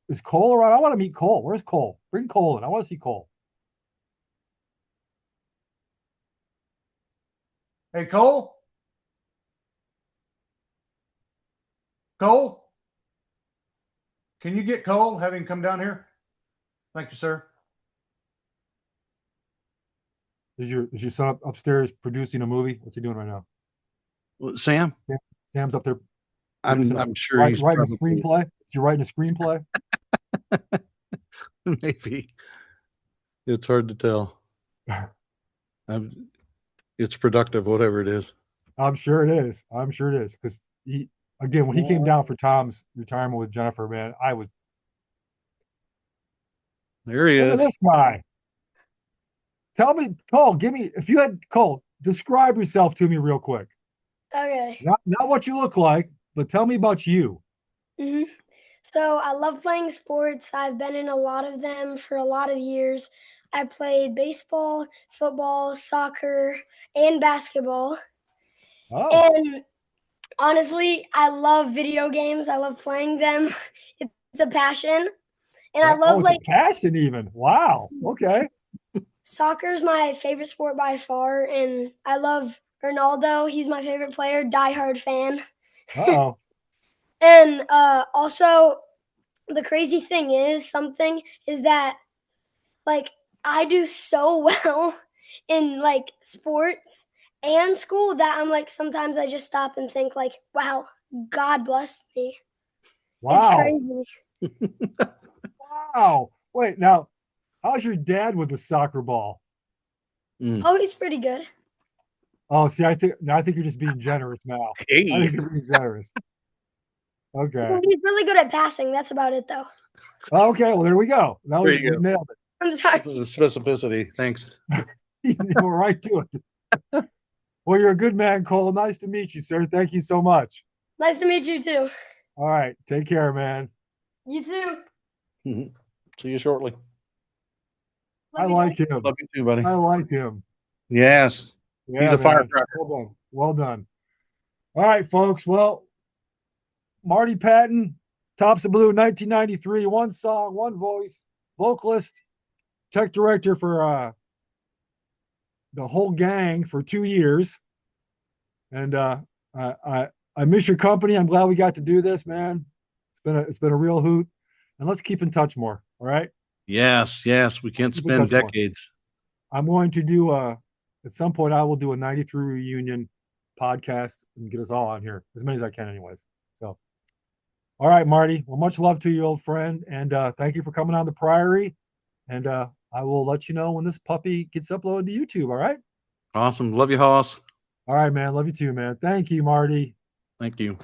is Cole around? I want to meet Cole. Where's Cole? Bring Cole in. I want to see Cole. Hey, Cole. Cole. Can you get Cole? Have him come down here. Thank you, sir. Is your son upstairs producing a movie? What's he doing right now? Well, Sam, Yeah. Sam's up there. I'm sure writing he's a probably screenplay. Is he writing a screenplay? maybe. It's hard to tell. It's productive, whatever it is. I'm sure it is. I'm sure it is. Because when he came down for Tom's retirement with Jennifer, man, I was. There he Look is. at this guy. Tell me, Cole, Cole, describe yourself to me real quick. Okay. Not what you look like, but tell me about you. hmm So I love playing sports. I've been in a lot of them for a lot of years. I played baseball, football, soccer, and basketball. Oh, And honestly, I love video games. I love playing them. It's a passion. And I love it's a passion even. Wow. Okay. soccer's my favorite sport by far, and I love Ronaldo. He's my favorite player, diehard fan. Uh-oh. And also, the crazy thing is that like I do so well in like sports and school that I'm like sometimes I just stop and think like, wow, God blessed me. It's Wow. crazy. Wow. Wait, now, how's your dad with the soccer ball? Oh, he's pretty good. Oh, see, I think you're just being generous now. I Hey, think you're being generous. Okay. He's really good at passing. That's about it, though. Okay. Well, there we go. Now there we you go. nailed I'm sorry. The specificity. Thanks. it. We're right to it. Well, you're a good man, Cole. Nice to meet you, sir. Thank you so much. Nice to meet you too. All right. Take care, man. You too. See you shortly. Love I you like guys. him. Love you too, buddy. I like him. Yes. Yeah, He's a man. firecracker. Well done. Well done. All right, folks. Well, Marty Patton, Tops of Blue, 1993. One song, one voice, vocalist, tech director for the whole gang for 2 years. And I miss your company. I'm glad we got to do this, man. It's been a real hoot. And let's keep in touch more. All right. Yes, we can Keep in spend touch more. decades. I'm going to do at some point I will do a 93 reunion podcast and get us all on here, as many as I can anyways. So all right, Marty. Well, much love to you, old friend. And thank you for coming on the Priory. And I will let you know when this puppy gets uploaded to YouTube. All right. Awesome. Love you, Hoss. All right, man. Love you too, man. Thank you, Marty. Thank you.